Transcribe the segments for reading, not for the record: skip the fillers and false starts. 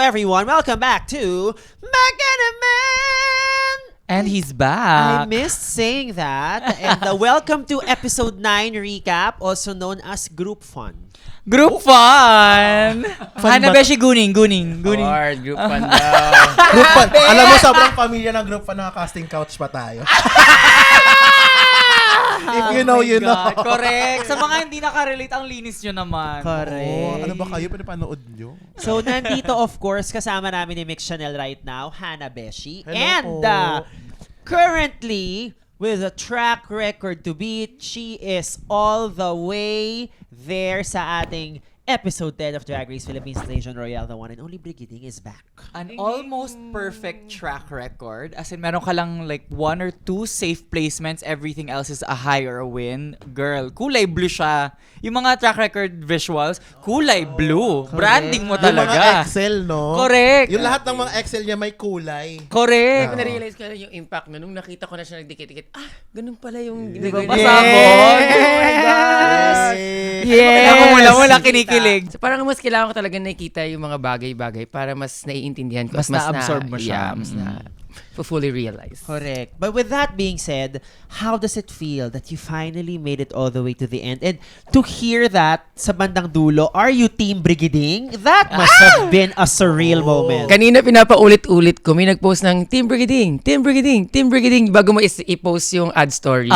everyone. Welcome back to Man. And he's back. I missed saying that. And welcome to episode 9 recap, also known as Group Fun. Group Fun! Hana beshi guning. Award, Group Fun daw. Group Fun. Alam mo, sobrang pamilya ng Group Fun, naka-casting couch pa tayo. If you know, you know. Correct. Sa mga hindi nakarelate, ang linis nyo naman. Correct. Ano ba kayo? Pinapanood nyo? So, nandito, of course, kasama namin ni Mix Chanel right now, Hana Beshi. Hello And po. currently, with a track record to beat, she is all the way there sa ating episode 10 of Drag Race Philippines Nation Royale. The one and only Brigading is back. An almost perfect track record. As in, meron ka lang like 1 or 2 safe placements. Everything else is a high or a win. Girl, kulay blue siya. Yung mga track record visuals, kulay blue. Branding mo Yung mga talaga. Excel, no? Correct. Yung lahat ng mga Excel niya may kulay. Correct. Kung na-realize ko na yung impact na nung nakita ko na siya nagdikit-dikit, ganun pala yung Di ba ginagawa. pasabog? Oh my gosh! Yes. Ako mula kinikilig. So parang mas kailangan ko talaga nakikita yung mga bagay-bagay para mas naiintindihan ko. Mas na-absorb mo siya. Yeah, mas na fully realize. Correct. But with that being said, how does it feel that you finally made it all the way to the end? And to hear that sa bandang dulo, are you Team Brigading? That must have been a surreal moment. Kanina pinapaulit-ulit ko, may nag-post ng Team Brigading bago mo i-post yung ad story.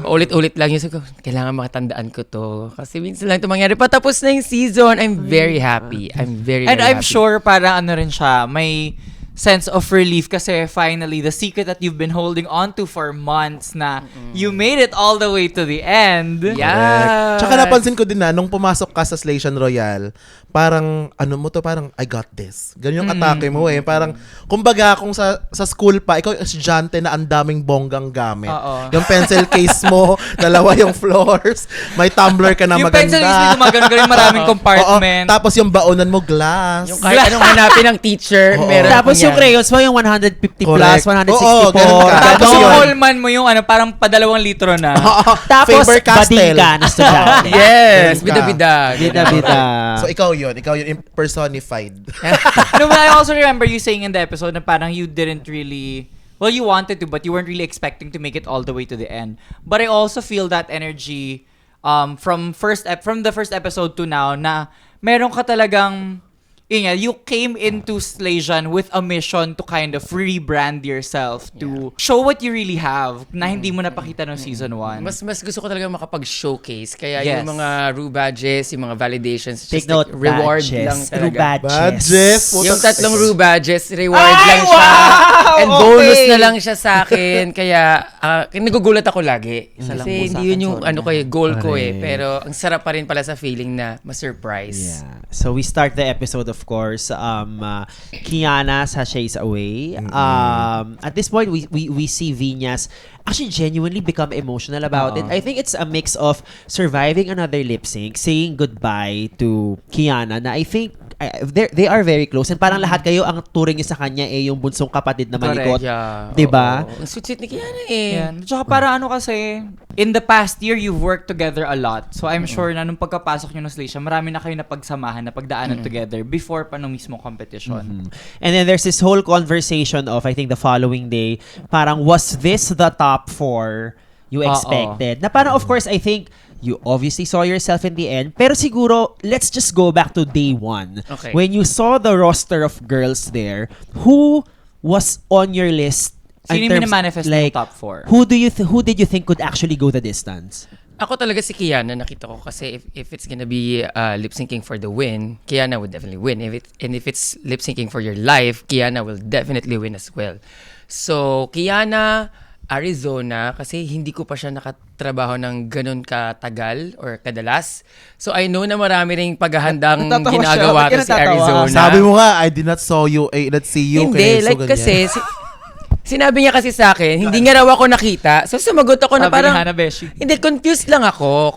Ulit-ulit lang yun. So, kailangan makatandaan ko to. Kasi minsan lang ito mangyari. Patapos na yung season, I'm very happy. I'm very And I'm happy. sure para ano rin siya, may sense of relief kasi finally the secret that you've been holding on to for months na you made it all the way to the end. Yeah. Tsaka napansin ko din na, nung pumasok ka sa Slation Royale, parang, parang, I got this. Ganun yung atake mo eh. Parang, kumbaga, kung sa school pa, ikaw yung estudyante na ang daming bonggang gamit. Oo. Yung pencil case mo, dalawa yung floors, may tumbler ka na Yung maganda. pencil is may gumagano maraming compartment. Oo, tapos yung baonan mo, glass. Yung kahit anong hanapin ng teacher, Oo. meron Tapos akong yung yan. crayons mo, yung 150 plus, Correct. 164. Oo, ganun ka. Tapos Ganon. yung Holman mo yung parang padalawang litro na. Tapos, Faber-Castell. bading ka na estudyante. Yes, Ganun ka. bida-bida. Bida-bida. So ikaw yun personified. No, but I also remember you saying in the episode na parang you didn't really, well, you wanted to, but you weren't really expecting to make it all the way to the end. But I also feel that energy from the first episode to now na meron ka talagang, you came into Slation with a mission to kind of rebrand yourself, to show what you really have na hindi mo napakita no season 1. Mas gusto ko talaga makapag-showcase. Kaya Yes. yung mga Rue badges, yung mga validations, Take just note, like reward badges. lang True talaga. Badges. Yung tatlong Rue badges, reward Ay, lang siya. wow! And Okay. bonus na lang siya sa akin. Kaya nagugulat ako lagi. Isa lang Kasi po sa hindi yun akin, yung sorry. goal ko Correct. Pero ang sarap pa rin pala sa feeling na ma-surprise. Yeah. So we start the episode, of course, Kiana sashays away. At this point, we see Viñas actually genuinely become emotional about it. I think it's a mix of surviving another lip sync, saying goodbye to Kiana, na I think they are very close. And parang lahat kayo, ang turing niyo sa kanya yung bunsong kapatid na malikot. Yeah. Diba? Oo. Ang sweet-sweet ni Kiana eh. Yan. Tsaka para kasi, in the past year, you've worked together a lot. So I'm sure na nung pagkapasok nyo ng Slation, marami na kayo napagsamahan, napagdaanan together before pa nung mismo competition. And then there's this whole conversation of, I think, the following day, parang, was this the top 4 you expected? Na parang, of course, I think, you obviously saw yourself in the end, pero siguro, let's just go back to day 1. Okay. When you saw the roster of girls there, who was on your list? Sino in yung terms, mini-manifest ng top 4? Who did you think could actually go the distance? Ako talaga si Kiana, nakita ko kasi if it's gonna be lip syncing for the win, Kiana would definitely win. If it's lip syncing for your life, Kiana will definitely win as well. So, Kiana, Arizona, kasi hindi ko pa siya nakatrabaho ng ganun katagal or kadalas. So, I know na marami ring paghahandang Natatawa siya. ginagawa Ba't ka to si natatawa? Arizona. Sabi mo nga, I did not see you. Hindi, kaya like ganyan. kasi, sinabi niya kasi sa akin, hindi nga raw ako nakita. So, sumagot ako na Sabi parang, ni Hana Beshi. hindi, confused lang ako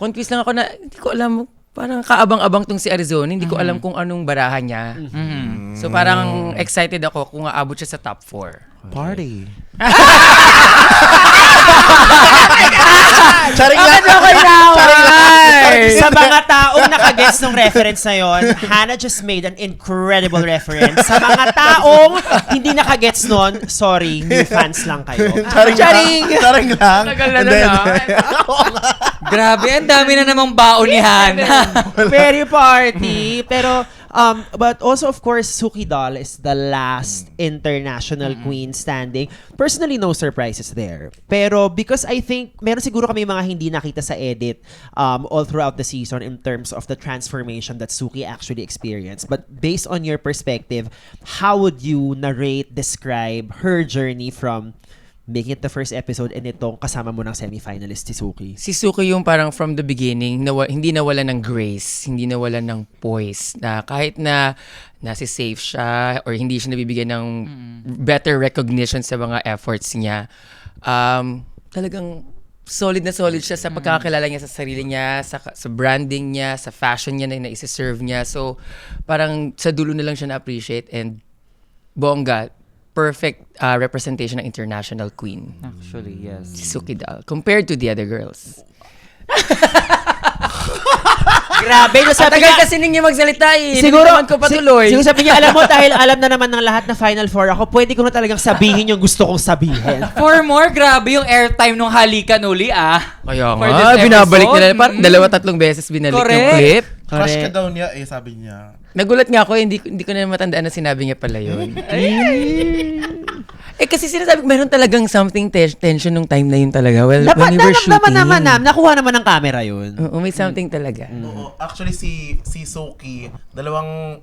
na, hindi ko alam, parang kaabang-abang tong si Arizona. Hindi ko alam kung anong barahan niya. So, parang excited ako kung aabot siya sa top 4. Party. Charing lang. Sa mga taong nakagets ng reference na yon, Hannah just made an incredible reference. Sa mga taong hindi nakagets nun, sorry, new fans lang kayo. Charing lang. Tagal na And then- na. Grabe, ang dami na namang baon ni Hannah. Very party. Pero, but also, of course, Suki Doll is the last international queen standing. Personally, no surprises there. Pero because I think, meron siguro kami mga hindi nakita sa edit all throughout the season in terms of the transformation that Suki actually experienced. But based on your perspective, how would you narrate, describe her journey from making it the first episode and itong kasama mo ng semi-finalist si Suki? Si Suki yung parang from the beginning, hindi nawala ng grace, hindi nawala ng poise, na kahit na nasi safe siya or hindi siya nabibigyan ng better recognition sa mga efforts niya, talagang solid na solid siya sa pagkakakilala niya sa sarili niya, sa branding niya, sa fashion niya na isi-serve niya. So, parang sa dulo na lang siya na-appreciate, and bongga, perfect representation ng international queen. Actually, yes. Si Suki Doll, compared to the other girls. Grabe, no, sabi Tagal niya, kasi ninyo magsalita eh. siguro, Hindi naman ko patuloy. siguro sabi niya, alam mo, dahil alam na naman ng lahat na Final Four ako, pwede ko na talagang sabihin yung gusto kong sabihin. For more, grabe yung airtime nung halikan uli, Kaya For nga, this binabalik episode, nila. Parang 2-3 beses binalik yung Correct. clip. Crush ka daw niya, sabi niya. Nagulat nga ako, hindi ko na matandaan na sinabi niya pala yun. Kasi sinasabi ko, meron talagang something tension nung time na yun talaga. Well, when we were shooting. Nakuha naman ng camera yun. Oo, may something talaga. Oo, actually si Suki, dalawang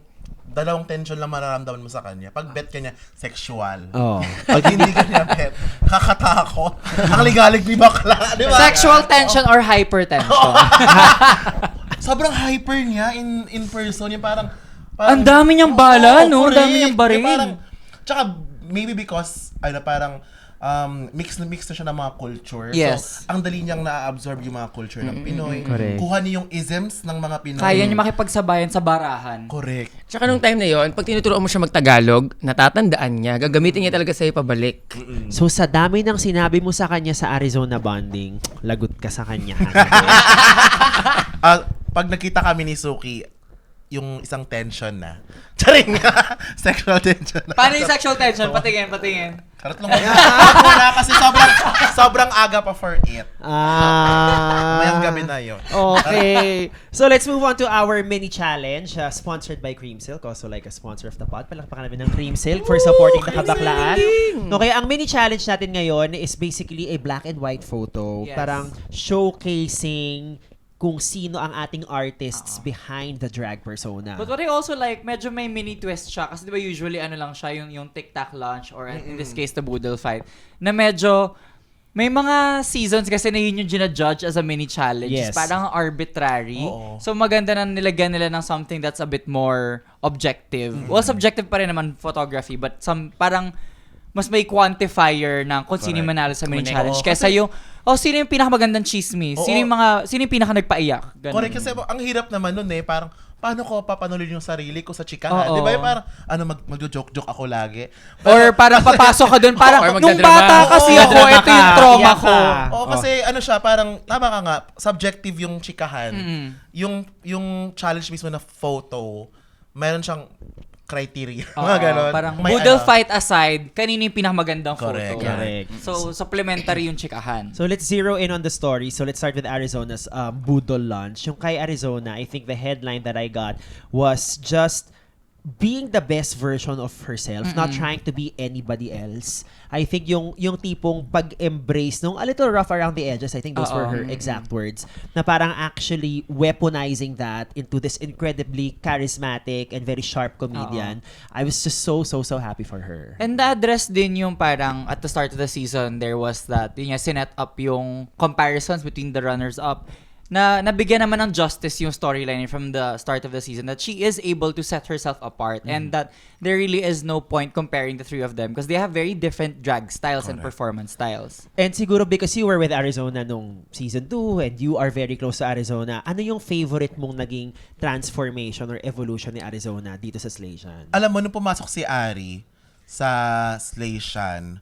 tension lang mararamdaman mo sa kanya. Pag bet ka niya, sexual. Oh. Pag hindi ka niya bet, kakatakot. Ang ligalig ni bakla, di ba? Sexual tension or hypertension? Sobrang hyper niya in person. Yung parang Ang dami niyang bala, Oo, no? Ang correct. dami niyang baril. Yung parang, tsaka maybe because, parang, mix na siya ng mga culture. Yes. So, ang dali niyang na-absorb yung mga culture ng Pinoy. Correct. Kuha niya yung isms ng mga Pinoy. Kaya niya makipagsabayan sa barahan. Correct. Tsaka nung time na yon, pag tinuturoan mo siya mag-Tagalog, natatandaan niya, gagamitin niya talaga sa'yo pabalik. So sa dami ng sinabi mo sa kanya sa Arizona bonding, lagot ka sa kanya. Pag nakita kami ni Suki, yung isang tension na. Charing! Sexual tension na. Paano yung sexual tension? Patingin. Karot lang muna kasi sobrang aga pa for it. Mayang gabi na yun. Okay. So let's move on to our mini challenge sponsored by Cream Silk, also like a sponsor of the pod. Palakpakan namin ng Cream Silk for supporting the kabaklaan. Okay, ang mini challenge natin ngayon is basically a black and white photo. Yes. Parang showcasing kung sino ang ating artists behind the drag persona. But what I also like, medyo may mini twist siya. Kasi di ba usually ano lang siya, yung tic-tac lunch or in this case, the boodle fight. Na medyo, may mga seasons kasi na yun yung ginajudge as a mini challenge. Yes. Parang arbitrary. Oo. So maganda na nilagyan nila ng something that's a bit more objective. Well, subjective pa rin naman photography, but parang mas may quantifier ng kung sino yung manalo sa mini Correct. challenge. Oo, Kesa yung, sino yung pinakamagandang chismis? Oo. Sino yung pinaka nagpaiyak? Ganun. Correct, kasi ang hirap naman nun parang paano ko papanulin yung sarili ko sa chikahan? Oo. Di ba? Yung parang, mag-joke ako lagi. Or parang papasok ka doon, parang Or nung magdadrama. bata kasi Oo, ako, magdadrama ito yung ka, trauma iyak ko. ka. Oo, kasi ano siya, parang, tama ka nga, subjective yung chikahan. Mm-mm. Yung challenge mismo na photo, meron siyang criteria. Oo, Mga ganon. Parang May boodle ano. fight aside, kanino yung pinakamagandang Correct, photo? yeah. Correct. So, supplementary yung chikahan. So let's zero in on the story. So let's start with Arizona's Boodle launch. Yung kay Arizona, I think the headline that I got was just being the best version of herself, not trying to be anybody else. I think yung tipong pag-embrace nung a little rough around the edges, I think those were her exact words, na parang actually weaponizing that into this incredibly charismatic and very sharp comedian. I was just so happy for her. And na-address din yung parang at the start of the season, there was that, yun nga, sinet up yung comparisons between the runners-up na nabigyan naman ng justice yung storyline from the start of the season, that she is able to set herself apart and that there really is no point comparing the three of them because they have very different drag styles and performance styles. And siguro because you were with Arizona nung season 2 and you are very close to Arizona, ano yung favorite mong naging transformation or evolution ni Arizona dito sa Slaysian? Alam mo, nung pumasok si Ari sa Slaysian,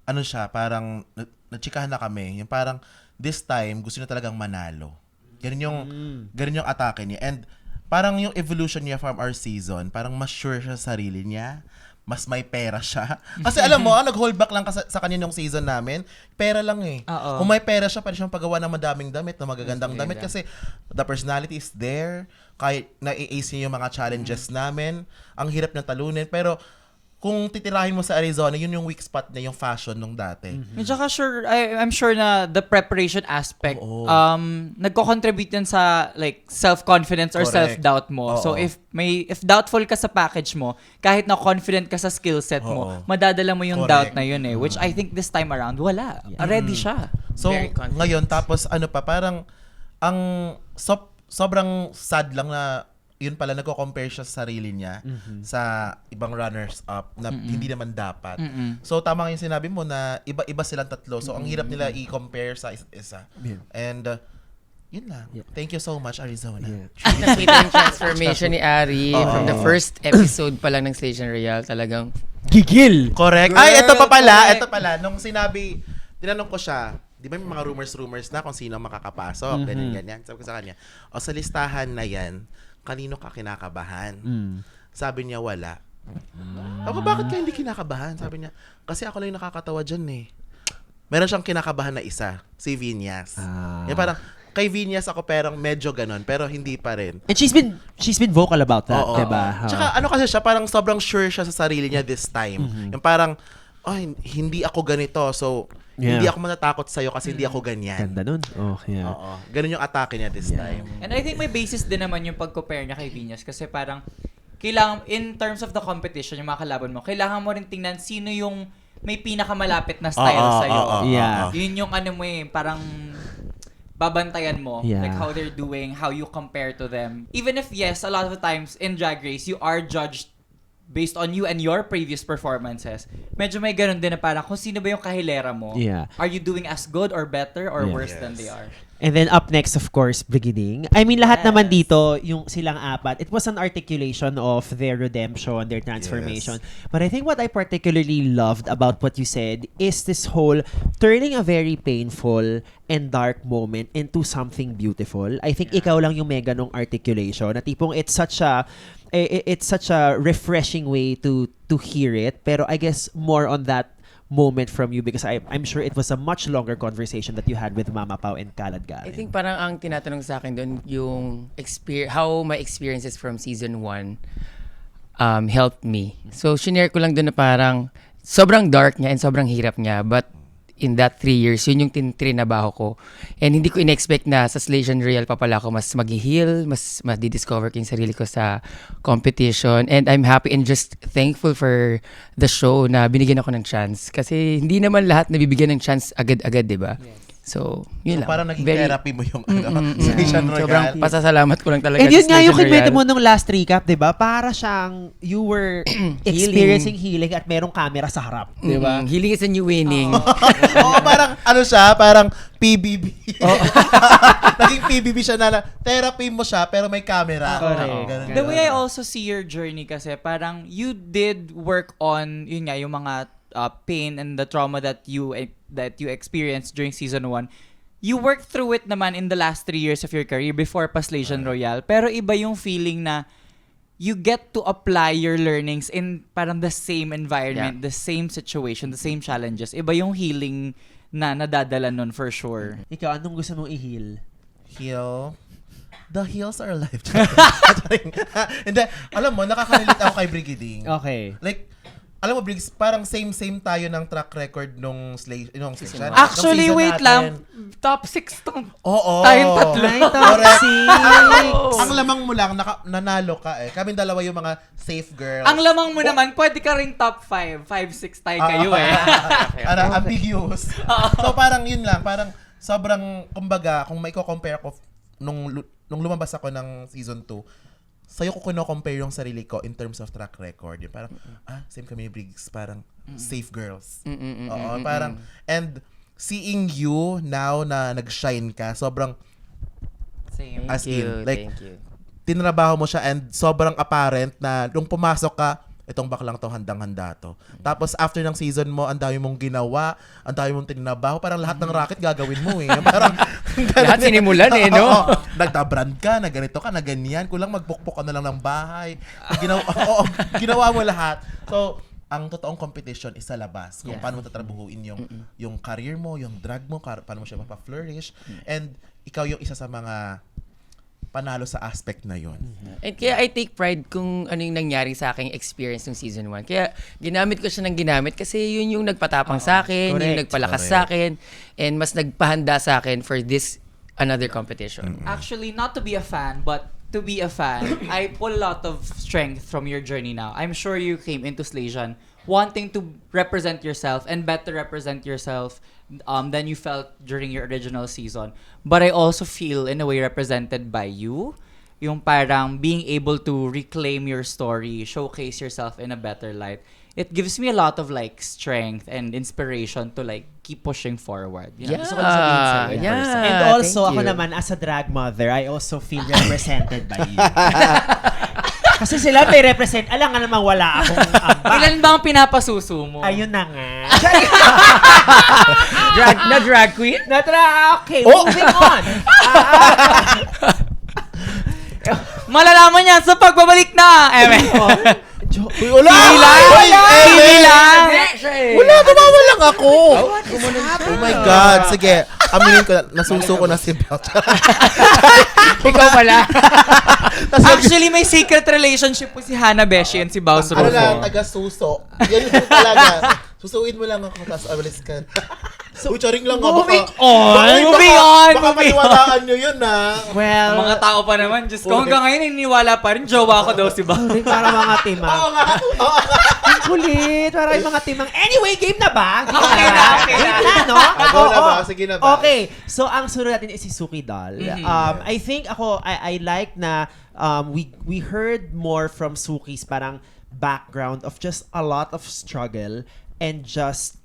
ano siya, parang, nachikahan na kami. Yung parang, this time, gusto niya talagang manalo. Ganun yung atake niya. And parang yung evolution niya from our season, parang mas sure siya sa sarili niya, mas may pera siya. Kasi alam mo, nag-hold back lang sa kanya yung season namin, pera lang eh. Oo. Kung may pera siya, pwede siyang pagawa ng madaming damit, na magagandang damit kasi the personality is there, kahit na-ace niya yung mga challenges namin, ang hirap niyang talunin, pero kung titirahin mo sa Arizona, yun yung weak spot niya, yung fashion nung dati. At saka I'm sure na the preparation aspect, Oo. nagko-contribute yan sa like self-confidence or Correct. self-doubt mo. Oo. So if doubtful ka sa package mo, kahit na confident ka sa skill set mo, Oo. madadala mo yung doubt Correct. na yun eh. Which I think this time around, wala. Ready siya. So, Very confident. ngayon, tapos parang, ang sobrang sad lang na yun pala, nagko-compare siya sa sarili niya sa ibang runners-up na hindi naman dapat. So, tama nga yung sinabi mo na iba-iba silang tatlo. So, ang hirap nila i-compare sa isa. Yeah. And, yun lang. Thank you so much, Arizona. Nakita yung transformation ni Ari from the first episode pa lang ng Station Royale, talagang Gigil! Correct. Ay, ito pa pala. Nung tinanong ko siya, di ba may mga rumors na kung sino makakapasok, ganyan. Sabi ko sa kanya, sa listahan na yan, kanino ka kinakabahan? Sabi niya, wala. Ako, bakit ka hindi kinakabahan? Sabi niya, kasi ako lang yung nakakatawa dyan eh. Meron siyang kinakabahan na isa, si Vinyas. Yan parang, kay Vinyas ako perang medyo ganon, pero hindi pa rin. And she's been vocal about that, Oo. diba? Tsaka ano kasi siya, parang sobrang sure siya sa sarili niya this time. Yung parang, hindi ako ganito, so hindi ako matatakot sa'yo kasi hindi ako ganyan. Ganda nun. Oh, yeah. Oo. Ganun yung atake niya this time. And I think may basis din naman yung pag-compare niya kay Vinyas kasi parang kailangan, in terms of the competition, yung mga kalaban mo, kailangan mo rin tingnan sino yung may pinakamalapit na style sa'yo. Yeah. Yun yung ano mo parang babantayan mo, Yeah. like how they're doing, how you compare to them. Even if yes, a lot of the times in Drag Race, you are judged based on you and your previous performances. Medyo may ganun din na parang kung sino ba yung kahilera mo. Yeah. Are you doing as good or better or Yeah. worse than they are? And then up next, of course, Brigading. I mean, lahat naman dito, yung silang apat, it was an articulation of their redemption, their transformation. But I think what I particularly loved about what you said is this whole turning a very painful and dark moment into something beautiful. I think ikaw lang yung mega nung articulation. Na tipong it's such a refreshing way to hear it. Pero I guess more on that moment from you because I'm sure it was a much longer conversation that you had with Mama Pao and Kalad Garen. I think parang ang tinatanong sa akin doon yung how my experiences from season 1 helped me. So, shinare ko lang doon na parang sobrang dark niya and sobrang hirap niya, but in that 3 years, yun yung trinabaho ko. And hindi ko in-expect na sa Station Royale pa pala ako mas mag-heal, mas ma-discover ko yung sarili ko sa competition. And I'm happy and just thankful for the show na binigyan ako ng chance. Kasi hindi naman lahat nabibigyan ng chance agad-agad, di ba? Yes. So, yun lang. Parang naging therapy mo yung Station Royale. Sobrang pasasalamat ko lang talaga And yun sa nga yung Station kwento Royale. mo nung last recap, di ba? Para siyang you were experiencing healing at merong camera sa harap, di ba? Healing is a new winning. Oo, parang parang PBB. Naging PBB siya na therapy mo siya pero may camera. Correct. Ganun, The ganun. way I also see your journey kasi parang you did work on yun nga yung mga pain and the trauma that you experienced during season 1. You worked through it naman in the last 3 years of your career before Station Royale. Pero iba yung feeling na you get to apply your learnings in parang the same environment, the same situation, the same challenges. Iba yung healing na nadadala nun for sure. Ikaw, anong gusto mong i-heal? Heal. The heels are alive. Hindi, alam mo, nakaka-relate ako kay Brigading. Okay. Like, alam mo, Briggs, parang same tayo ng track record nung season. Actually, Nung season wait natin. lang. Top 6 tong Oo. tayong tatlo. Ay, top Correct. six. Ang lamang mo lang, nanalo ka eh. Kaming dalawa yung mga safe girls. Ang lamang mo naman, pwede ka ring top 5. 5-6 tayo kayo eh. Ambiguous. So parang yun lang, parang sobrang, kumbaga, kung may compare ko nung lumabas ako ng season 2, sa'yo ko compare yung sarili ko in terms of track record. Yung parang, same kami ni Briggs, parang safe girls. Oo, parang, and seeing you now na nag-shine ka, sobrang, Same. as in, like, Thank you. tinrabaho mo siya and sobrang apparent na nung pumasok ka, itong baklang to handang-handa to. Tapos after ng season mo, ang dami mong ginawa, ang dami mong tinabaho, parang lahat ng racket gagawin mo eh. Parang Lahat sinimulan eh, no? Oo, nagta-brand ka, na ganito ka, na ganyan. Kulang magpukpok ka na lang ng bahay. Ginawa mo lahat. So, ang totoong competition is sa labas. Kung paano mo tatrabuhuin yung career mo, yung drag mo, paano mo siya mapa-flourish. And ikaw yung isa sa mga panalo sa aspect na yun. And kaya I take pride kung ano yung nangyari sa aking experience ng season 1. Kaya ginamit ko siya ng ginamit kasi yun yung nagpatapang sa akin, correct. yung nagpalakas sa akin, and mas nagpahanda sa akin for this another competition. Actually, not to be a fan, but to be a fan, I pull a lot of strength from your journey now. I'm sure you came into Slasian wanting to represent yourself and better represent yourself than you felt during your original season. But I also feel in a way represented by you. Yung parang being able to reclaim your story, showcase yourself in a better light. It gives me a lot of like strength and inspiration to like keep pushing forward. Yun ang gusto ko lang sabihin sa'yo in person. And also, thank ako you. naman, as a drag mother, I also feel represented by you. Kasi sila may represent. Alam nga naman wala akong Ilan ba ang pinapasuso mo? Ayun na nga. Drag queen? Okay, moving on. Malalaman yan sa pagbabalik na! Uy, wala! TV lang! Wala, tumawa lang ako! Oh my God, sige. Aminin ko, nasuso ko na si Belt. Ikaw pala. Actually, may secret relationship po si Hannah Beshi and si Baus Ano lang, Rufo. taga-suso. Yan yung talaga. Susuin mo lang ako, tapos awalis ka. Uy, charing lang nga. Moving Moving on! Baka maniwalaan nyo yun, ha? Well, Mga tao pa naman, Diyos ko, hanggang ngayon niniwala pa rin, jowa ko daw si Baus. sorry, para mga timang. Oo nga. Ang kulit. Para yung mga timang. Anyway, game na ba? Okay na, okay na. Game na, no? Go na ba? Sige na ba? Okay. So, ang sunod natin is si Suki Doll. I think I like na we heard more from Suki's parang background of just a lot of struggle and just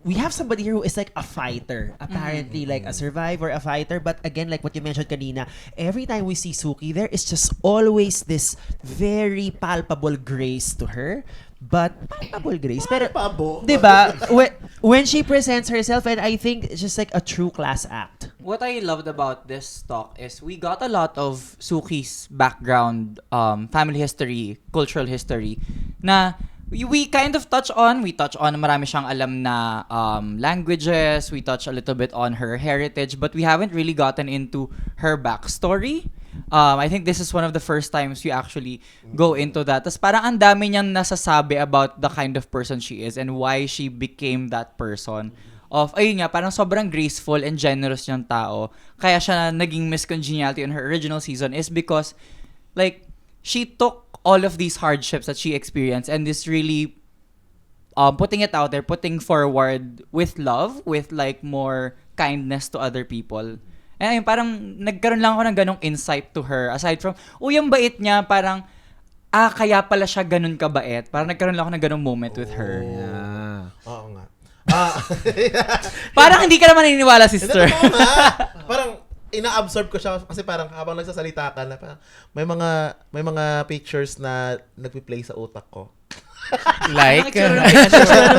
we have somebody here who is like a fighter, apparently like a survivor, a fighter. But again, like what you mentioned kanina, every time we see Suki, there is just always this very palpable grace to her. But palpable grace, pero Pabo. diba? When she presents herself, and I think it's just like a true class act. What I loved about this talk is we got a lot of Suki's background, family history, cultural history, na we kind of touch on marami siyang alam na languages, we touch a little bit on her heritage, but we haven't really gotten into her backstory. I think this is one of the first times we actually go into that. Tapos parang ang dami niyang nasasabi about the kind of person she is and why she became that person. Ayun nga, parang sobrang graceful and generous niyang tao. Kaya siya naging Miss Congeniality in her original season is because like she took all of these hardships that she experienced and is really putting it out there, putting forward with love, with like more kindness to other people. And ayun, parang nagkaroon lang ako ng ganong insight to her. Aside from, yung bait niya, parang, kaya pala siya ganun kabait. Parang nagkaroon lang ako ng ganong moment with her. Oo nga. Parang hindi ka naman naniniwala, sister. Ito nga. Parang ina-absorb ko siya kasi parang habang nagsasalita ka na parang may mga pictures na nagpi-play sa utak ko. Like,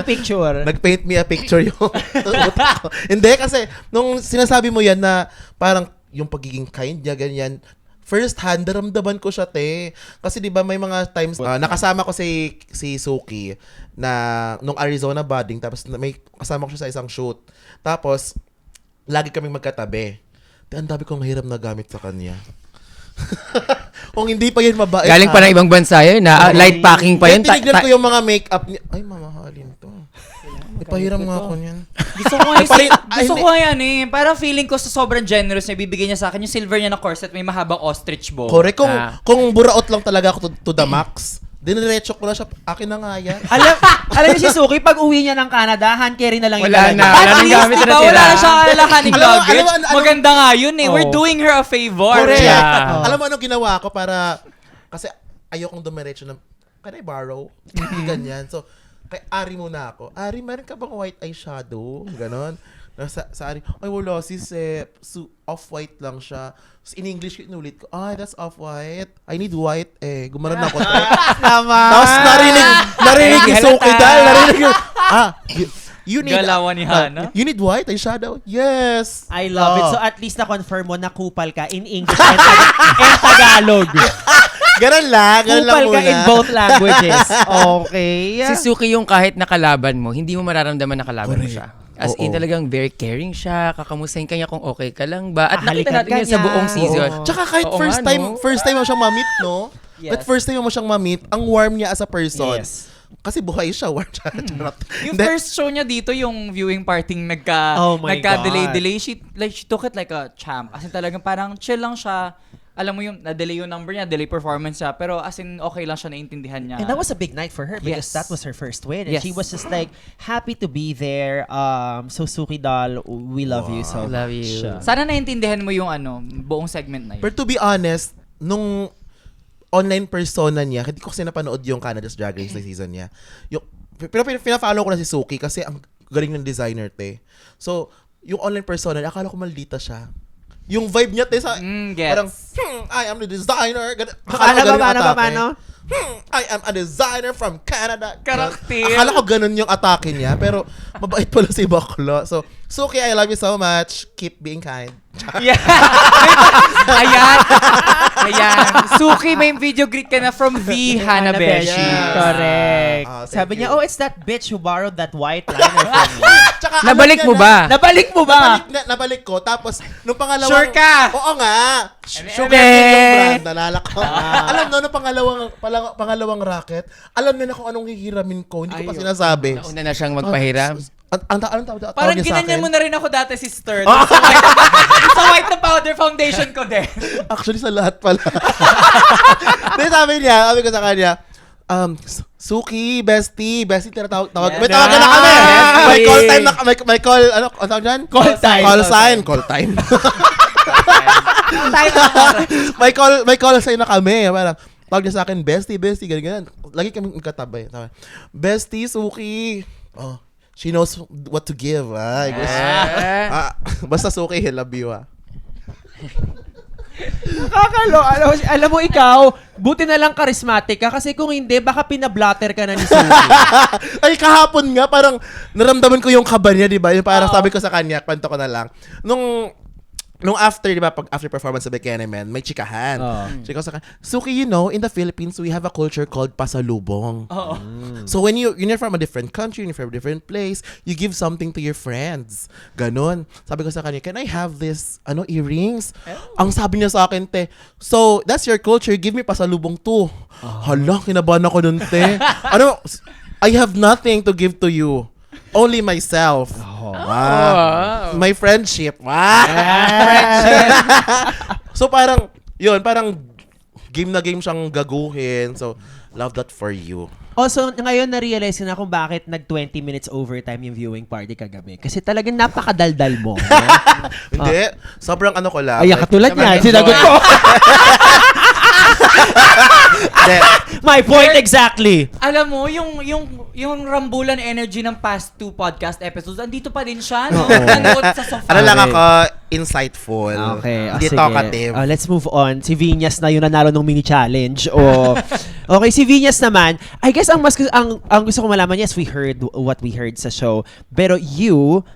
Picture. Nag-paint me a picture yung utak ko. Hindi kasi nung sinasabi mo yan na parang yung pagiging kind niya ganyan, first hand naramdaman ko siya kasi 'di ba may mga times nakasama ko si Suki na nung Arizona budding tapos may kasama ko siya sa isang shoot. Tapos lagi kaming magkatabi. Ang dami kong mahirap na gamit sa kanya. Kung hindi pa yun mabait. galing pa ng ibang bansa yun, na light packing pa yun. Tinignan ko yung mga makeup niya. Ay, mamahalin to. Ipahiram nga ako niyan. Gusto ko nga yan eh. Parang feeling ko sa sobrang generous niya, bibigyan niya sa akin yung silver niya na corset, may mahabang ostrich bow. Correct. Kung buraot lang talaga ako to the max, diniretso ko na siya. Akin na nga yan. Alam niyo si Suki, pag uwi niya ng Canada, hand carry na lang Wala yung na. dala niya. Wala At nang least, gamit na diba, natira. wala na siyang alalahaning Alam mo, luggage. alam mo, Maganda nga yun eh. We're Oh. doing her a favor. Correct. Yeah. Alam mo anong ginawa ko para, kasi ayokong dumiretso ng, can I borrow? Ganyan. So, kay Ari muna ako. Ari, meron ka bang white eyeshadow? Ganon. Sa ari, ay wala sis off-white lang siya. So, in English ko inulit ko, that's off-white. I need white Gumanon ako. Naman. Tapos narinig yung Suki dahil narinig yung, you need, Galawan ni Hana. you need white eyeshadow? Yes. I love it. So at least na-confirm mo na kupal ka in English and Tagalog. Ganun lang Kupal muna. ka in both languages. Okay. Si Suki yung kahit nakalaban mo, hindi mo mararamdaman na kalaban mo siya. As in Oo. talagang very caring siya, kakamustahin ka niya kung okay ka lang ba. At Halikan nakita natin ka yun sa niya. buong season. Oo. Tsaka kahit Oo first nga, time no? mo siyang ma-meet, no? Yes. But first time mo siyang ma-meet, ang warm niya as a person. Yes. Kasi buhay siya, warm siya. Charot. Yung Hindi. first show niya dito, yung viewing party Oh my nagka-delay. She took it like a champ. As in talagang parang chill lang siya. Alam mo yung na-delay yung number niya, delay performance siya. Pero as in okay lang siya, naintindihan niya. And that was a big night for her because Yes. that was her first win. And Yes. she was just like happy to be there. So Suki doll, we love you so Love much. you. Sana naintindihan mo yung buong segment na yun. But to be honest, nung online persona niya, hindi ko kasi napanood yung Canada's Drag Race na season niya. Pero pina-follow ko na si Suki kasi ang galing ng designer, te. So, yung online persona niya, akala ko maldita siya. Yung vibe niya, te, Gets. parang, I am the designer. Paano? I am a designer from Canada. Karakter. Akala ko ganun yung atake niya, pero mabait pala si Bakla. So, Suki, I love you so much. Keep being kind. Yeah. Ayan. Suki, may video greet ka na from the Hanabeshi. Yes. Correct. Thank Sabi niya, you. it's that bitch who borrowed that white liner from me. Tsaka, alam Nabalik niya mo na- ba? Nabalik mo ba? Nabalik ko. Tapos, nung pangalawang... Sure ka? Oo nga. Sure Eme. yung brand. Nalala ko. Alam no, nung pangalawang racket, alam niya na kung anong hihiramin ko. Hindi ko pa sinasabi. Nauna na siyang magpahiram. Anong tawag Parang niya sa akin? ginanyan mo na rin ako dati si Stern. Sa white na powder foundation ko din. Actually, sa lahat pala. Then sabi ko sa kanya, Suki, bestie, tinatawag. Yes. May tawagan na kami. Bestie. May call time na, may call, ano tawag dyan? Call time. Call time. May call sign na kami. Parang, tawag niya sa akin, bestie, ganyan. Lagi kami magkatabay. Bestie, Suki. Oh, she knows what to give. Basta Suki, I love you. Kakalo. Alam mo ikaw, buti na lang charismatic ka kasi kung hindi, baka pinablatter ka na ni Suki. Ay, kahapon nga, parang naramdaman ko yung kaba niya, di ba? Yung parang sabi ko sa kanya, kwento ko na lang. Nung after, di ba, after performance sa Bikini Man, may chikahan. Chika ko sa kanya, Suki, you know, in the Philippines, we have a culture called pasalubong. So when you're from a different country, you're from a different place, you give something to your friends. Ganon. Sabi ko sa kanya, can I have this, earrings? Ang sabi niya sa akin, te, so, that's your culture, give me pasalubong too. Hala, kinabahan ako dun, te. I have nothing to give to you. Only myself. Wow. My friendship. So parang, parang game na game siyang gaguhin. So, love that for you. Also, ngayon na-realize ko na kung bakit nag 20 minutes overtime yung viewing party kagabi. Kasi talagang napakadaldal mo. No? Hindi. Sobrang ko lang. Ay, katulad niya. Sinagot ko. Hindi. My point exactly. Alam mo, yung rambulan energy ng past 2 podcast episodes, andito pa din siya, no? Nanood sa sofa. Ano lang ako, insightful. Okay. Hindi Sige. talkative. Let's move on. Si Vinyas na yung nanalo ng mini challenge. Okay, si Vinyas naman, I guess ang gusto ko malaman, yes, we heard what we heard sa show. Pero you,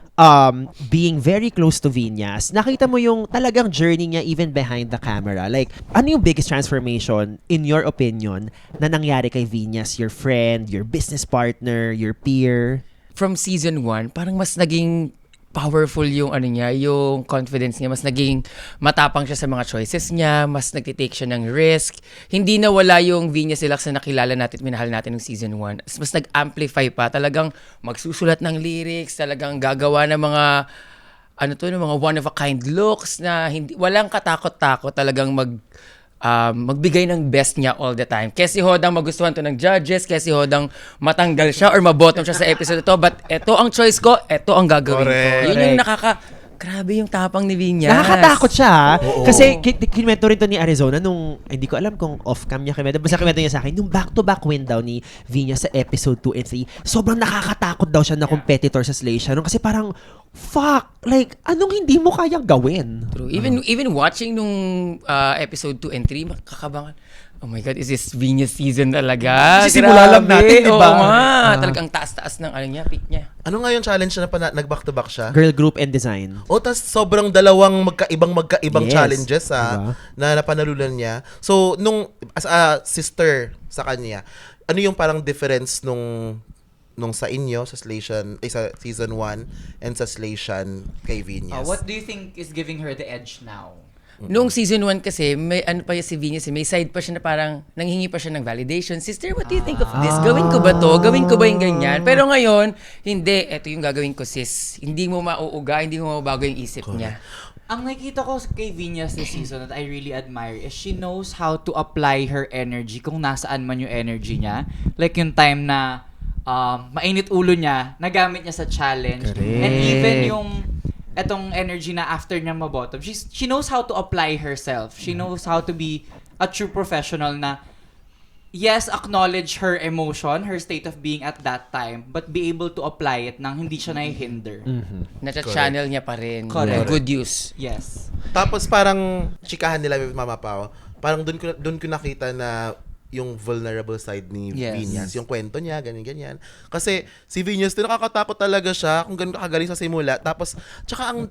being very close to Vinyas, nakita mo yung talagang journey niya even behind the camera. Like, ano yung biggest transformation, in your opinion, na nangyari kay Vinyas, your friend, your business partner, your peer? From season 1, parang mas naging powerful yung yung confidence niya, mas naging matapang siya sa mga choices niya, mas nagtitake siya ng risk. Hindi na wala yung Vinyas Deluxe na nakilala natin, minahal natin ng season 1. Mas nag-amplify pa, talagang magsusulat ng lyrics, talagang gagawa ng mga mga one of a kind looks na walang katakot-takot, talagang magbigay ng best niya all the time. Kaya si Hodang magustuhan to ng judges, kaya si Hodang matanggal siya or mabottom siya sa episode to, but eto ang choice ko, eto ang gagawin ko. Correct. Yun yung Grabe yung tapang ni Vinyas. Nakakatakot siya, ha? Oo. Kasi kinwento rin to ni Arizona nung, hindi ko alam kung off-cam niya kinwento. Basta kinwento niya sa akin, nung back-to-back win daw ni Vinyas sa episode 2 and 3, sobrang nakakatakot daw siya na competitor sa Slay Shannon. Kasi parang, fuck, like, anong hindi mo kayang gawin? True. Even watching nung episode 2 and 3, makakabangan. Oh my God, is this Venus season talaga? Kasi simula lang natin, di ba? Oo nga. Talagang taas-taas ng peak niya. Ano nga yung challenge na nag-back-to-back siya? Girl group and design. O, tas sobrang dalawang magkaibang Yes. challenges Diba? na napanalunan niya. So, nung as a sister sa kanya, ano yung parang difference nung sa inyo, sa Slaytion, sa season 1 and sa Slaytion kay Vinyas? What do you think is giving her the edge now? Noong season 1 kasi, may ano pa si Venus, may side pa siya na parang nanghingi pa siya ng validation. Sister, what do you think of this? Gawin ko ba to? Gawin ko ba yung ganyan? Pero ngayon, hindi. Eto yung gagawin ko, sis. Hindi mo mauuga, hindi mo mabago yung isip niya. Ang nakikita ko kay Vinyas this season that I really admire is she knows how to apply her energy kung nasaan man yung energy niya. Like yung time na mainit ulo niya, nagamit niya sa challenge. Correct. And even yung etong energy na after niya mabottom, she knows how to apply herself. She knows how to be a true professional na yes, acknowledge her emotion, her state of being at that time, but be able to apply it nang hindi siya nahihinder. Nasa-channel niya pa rin. Correct. Good use. Yes. Tapos parang chikahan nila with Mama Pao. Parang doon ko nakita na yung vulnerable side ni Yes. Vinyas. Yung kwento niya, ganyan-ganyan. Kasi si Vinyas, nakakatakot talaga siya kung ganun kakagaling sa simula. Tapos, tsaka ang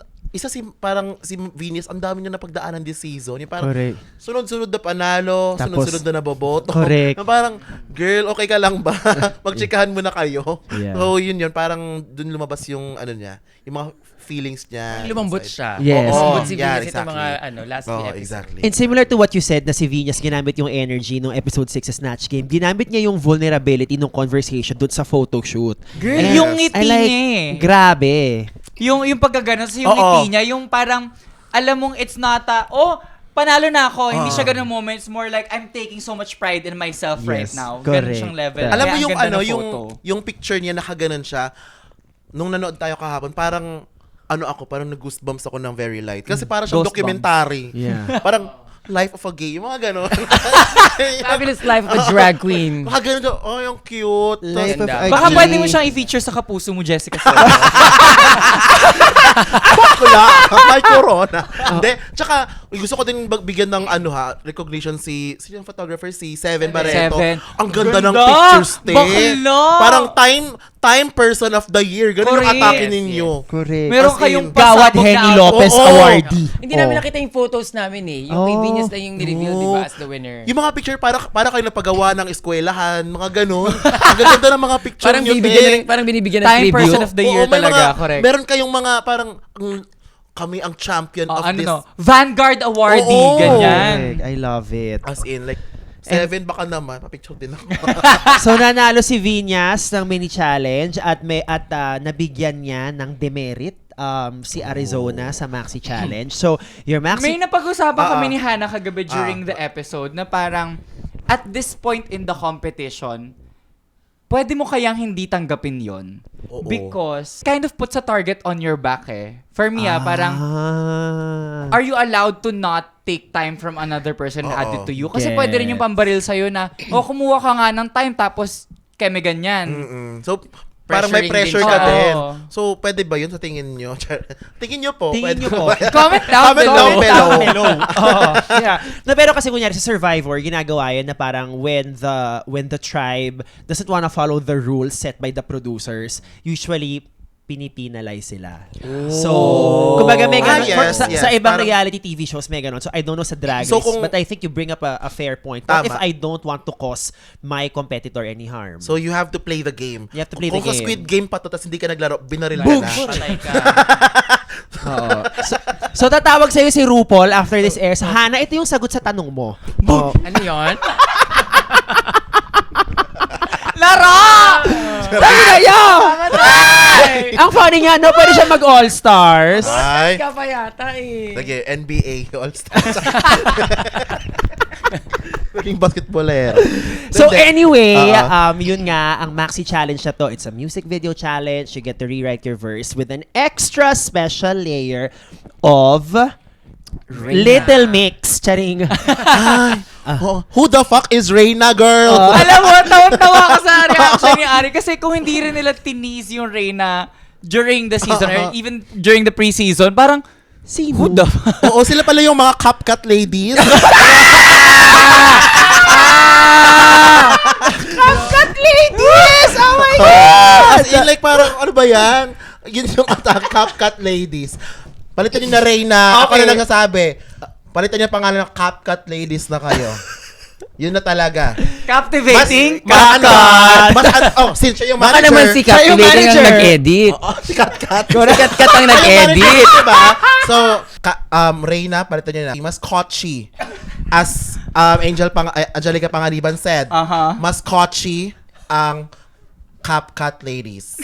parang si Vinyas, ang dami niya napagdaanan this season. Yung parang Correct. sunod-sunod na panalo, Tapos, sunod-sunod na naboboto. correct. Na parang, girl, okay ka lang ba? Magchikahan mo na kayo. Yeah. So, yun. Parang dun lumabas yung ano niya, yung mga feelings niya. Lumambot inside. siya. Yes. Lumambot si Yeah, Venus itong mga last few episodes. exactly. And similar to what you said na si Venus, ginamit yung energy nung episode 6 sa Snatch Game. Ginamit niya yung vulnerability nung conversation doon sa photoshoot. Girl, Yes. yung ngiti I like, niya eh. grabe. Yung pagkaganon sa yung Oo. ngiti niya, yung parang, alam mong it's not panalo na ako. Hindi siya ganun moment. It's more like, I'm taking so much pride in myself right Yes, now. correct. Ganun siyang level. Correct. Alam mo Kaya ang yung ganda ano, ng photo. yung picture niya nakaganon siya. Nung nanood tayo kahapon, parang parang nag-goosebumps ako ng very light. Kasi parang siyang Goosebumps. documentary. Yeah. Parang life of a gay, mga ganon. Fabulous life of a drag queen. Mga ganon, yung cute. Life of Ganda. a Baka gay. pwede mo siyang i-feature sa kapuso mo, Jessica. Bakla, may corona. Hindi, tsaka, gusto ko din bigyan ng recognition si yung photographer, si Seven Barreto. Seven. Ang ganda ng Ganda! pictures, te. Bakla! Parang time person of the year. Ganun yung Correct. atake Yes, ninyo. Correct. Meron As in, kayong Gawad pasabog Henny na- Lopez Oo. awardee. Hindi namin nakita yung photos namin eh. Yung kay Oh. Venus na yung nireveal, di ba, Oo. as the winner. Yung mga picture, para kayo napagawa ng eskwelahan, mga ganun. Ang ganda ng mga picture Parang nyo, parang binibigyan ng Time tribute. person of the year may talaga, mga, correct. Meron kayong mga parang, kami ang champion of this. Vanguard awardee, Oo. ganyan. Correct. I love it. As in, like, Seven baka naman, papicture din ako. So nanalo si Vinyas ng mini challenge at nabigyan niya ng demerit si Arizona sa maxi challenge. So your maxi May napag-usapan kami ni Hannah kagabi during the episode na parang at this point in the competition, pwede mo kayang hindi tanggapin yon Oo. because kind of puts a target on your back eh. For me parang Ah. are you allowed to not take time from another person and add it to you? Kasi Yes. pwede rin yung pambaril sa'yo na, kumuha ka nga ng time tapos keme ganyan. So, parang may Pressuring din pressure ka siya. din. Oo. So, pwede ba yun sa tingin nyo? Tingin nyo po. Tingin pwede nyo po. ba? Comment down Comment below. down below. Hello. Yeah. No, pero kasi kunyari sa Survivor, ginagawa yan na parang when the tribe doesn't wanna follow the rules set by the producers, usually pinipinalize sila. So, kumbaga may ganun. yes, Sa yes. ibang Parang- reality TV shows may ganun. So, I don't know sa Drag So, Race, kung- but I think you bring up a fair point. What if Tama. I don't want to cause my competitor any harm? So, you have to play the game. You have to play the Kung sa game. Squid Game pa to, tapos hindi ka naglaro, binaril ka Boom! na. Patay ka. Oo. So, tatawag sa'yo si RuPaul after this airs. Hana, ito yung sagot sa tanong mo. Oh. Ano yun? Lara! Sabi na yun! Ang funny nga, no, pwede siya mag-all-stars. Ay. Ka pa yata eh. Sige, NBA All-Stars. Naging basketballero. So Hindi. anyway, Oo. yun nga, ang Maxi Challenge na to, it's a music video challenge. You get to rewrite your verse with an extra special layer of Little Mix. Charing. Who the fuck is Reyna, girl? Alam mo, tawang-tawa ko sa reaction ni Ari kasi kung hindi rin nila tease yung Reyna during the season or even during the preseason, parang, Sino? who the fuck? Oo, sila pala yung mga CapCut ladies. CapCut ladies! Oh my God! As in, like, parang, ano ba yan? Yun yung CapCut ladies. Palitan niyo na Reyna. Ako Okay. na nagsasabi. Palitan niyo pangalan ng CapCut ladies na kayo. Yun na talaga. Captivating? Since siya yung Baka manager. naman si Siya yung Captivating ang manager. nag-edit. Oo, si CapCut. Kat ang nag-edit. Diba? So, Reyna, palitan niyo na. Mas Kochi. As Angelica Pangaliban said, mas Kochi ang CapCut ladies.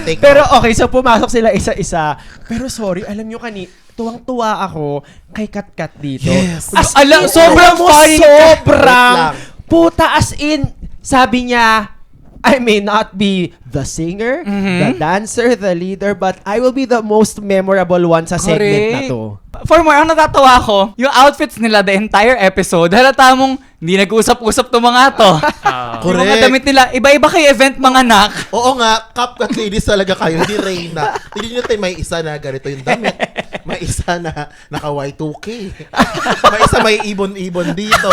Take Pero note. okay, so pumasok sila isa-isa. Pero sorry, alam nyo tuwang-tuwa ako kay Kat dito. Yes. As Alam, in, sobrang alam mo, funny. sobrang Wait lang. puta, as in, sabi niya, I may not be the singer, the dancer, the leader, but I will be the most memorable one sa segment na to. For more, ang natatawa ko, yung outfits nila the entire episode, halata mong hindi nag-usap-usap to mga to. Yung mga Correct. damit nila, iba-iba kay event mga anak. Oo nga, CapCut ladies talaga kayo, hindi Reyna. Hindi nyo tayo may isa na ganito yung damit. May isa na naka Y2K. May isa may ibon-ibon dito.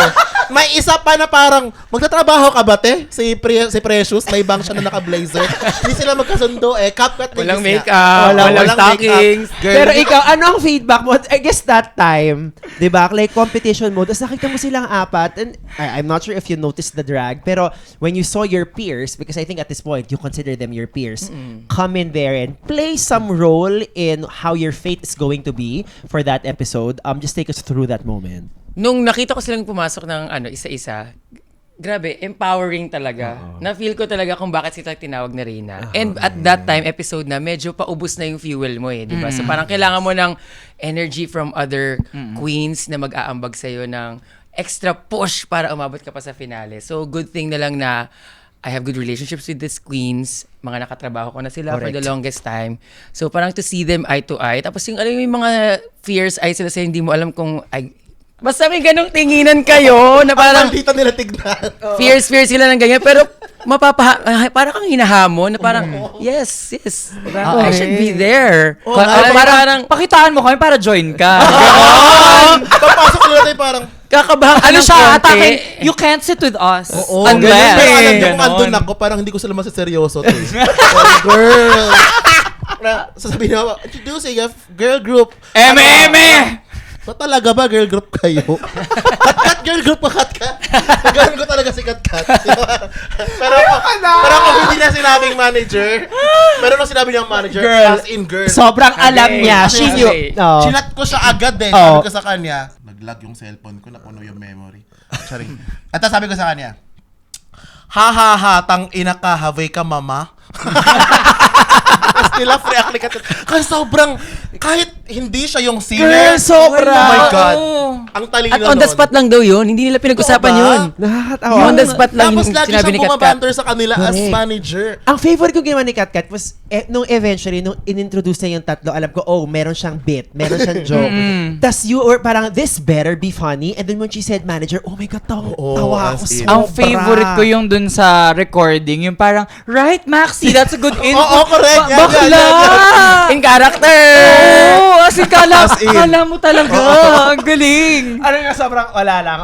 May isa pa na parang, magtatrabaho ka ba, te? Si Precious, may bang siya na naka-blazer. Hindi sila magkasundo eh. CapCut ladies Walang nga. makeup, walang stockings. Girl, Pero ikaw, ano ang feedback mo? I guess that time, di ba, like competition mode, tapos nakita mo silang apat, and I'm not sure if you noticed the drag, pero when you saw your peers, because I think at this point, you consider them your peers, come in there and play some role in how your fate is going to be for that episode. Just take us through that moment. Nung nakita ko silang pumasok ng isa-isa, grabe, empowering talaga. Na-feel ko talaga kung bakit sila tinawag na Reyna. And at that time, episode na, medyo paubos na yung fuel mo eh, di ba? So parang kailangan mo ng energy from other queens na mag-aambag sa'yo ng extra push para umabot ka pa sa finale. So good thing na lang na I have good relationships with these queens. Mga nakatrabaho ko na sila for the longest time. So parang to see them eye to eye. Tapos yung, alam mo yung mga fierce eyes sila sa'yo, hindi mo alam kung basta may ganong tinginan kayo na parang parang dito nila tignan. fierce sila ng ganyan. Pero parang kang hinahamon na parang, yes. I should be there. Parang Pakitaan mo kami para join ka. Papasok nila tayo parang, kakabahan ka Ano ng siya, konti. atake, you can't sit with us. oo, Unless. ganun. Pero alam niyo kung Ganon. andun ako, parang hindi ko sila masaseryoso to. Oh, girl. Sasabihin nyo, introducing a girl group. Eme! So talaga ba girl group kayo? Kat girl group ka, kat. Ganun ko talaga si kat. Pero ako hindi na sinabing manager. Pero nung sinabi niyang manager, Girl. as in girl. Sobrang alam niya. Kasi- She knew. Oh. Chinat ko siya agad eh. Oh. Sabi ko sa kanya, nag-lag yung cellphone ko, napuno yung memory. Sorry. At tapos sabi ko sa kanya, ha, tang ina ka, havay ka mama. Tapos nila react like kasi sobrang, kahit hindi siya yung Girl, singer. sobra. Oh my God. Oo. Ang talino At on the nun. spot lang daw yun. Hindi nila pinag-usapan Totoo ba? yun. Nakakatawa. On the spot lang Tapos yung lagi sinabi ni siyang Kat. bumabanter sa kanila as Correct. manager. Ang favorite ko ginawa ni Kat was, nung eventually, nung inintroduce niya yung tatlo, alam ko, oh, meron siyang bit, meron siyang joke. Tas you were parang, this better be funny. And then when she said manager, oh my God, Oo, tawa as ako in. sobra. Ang favorite ko yung dun sa recording, yung parang, right, Maxi, that's a good input. Oo, correct. Yan, Bakla! yan. In character! Oo, as in, As in. kala mo talaga. Ang galing. Ano nga, sobrang wala lang.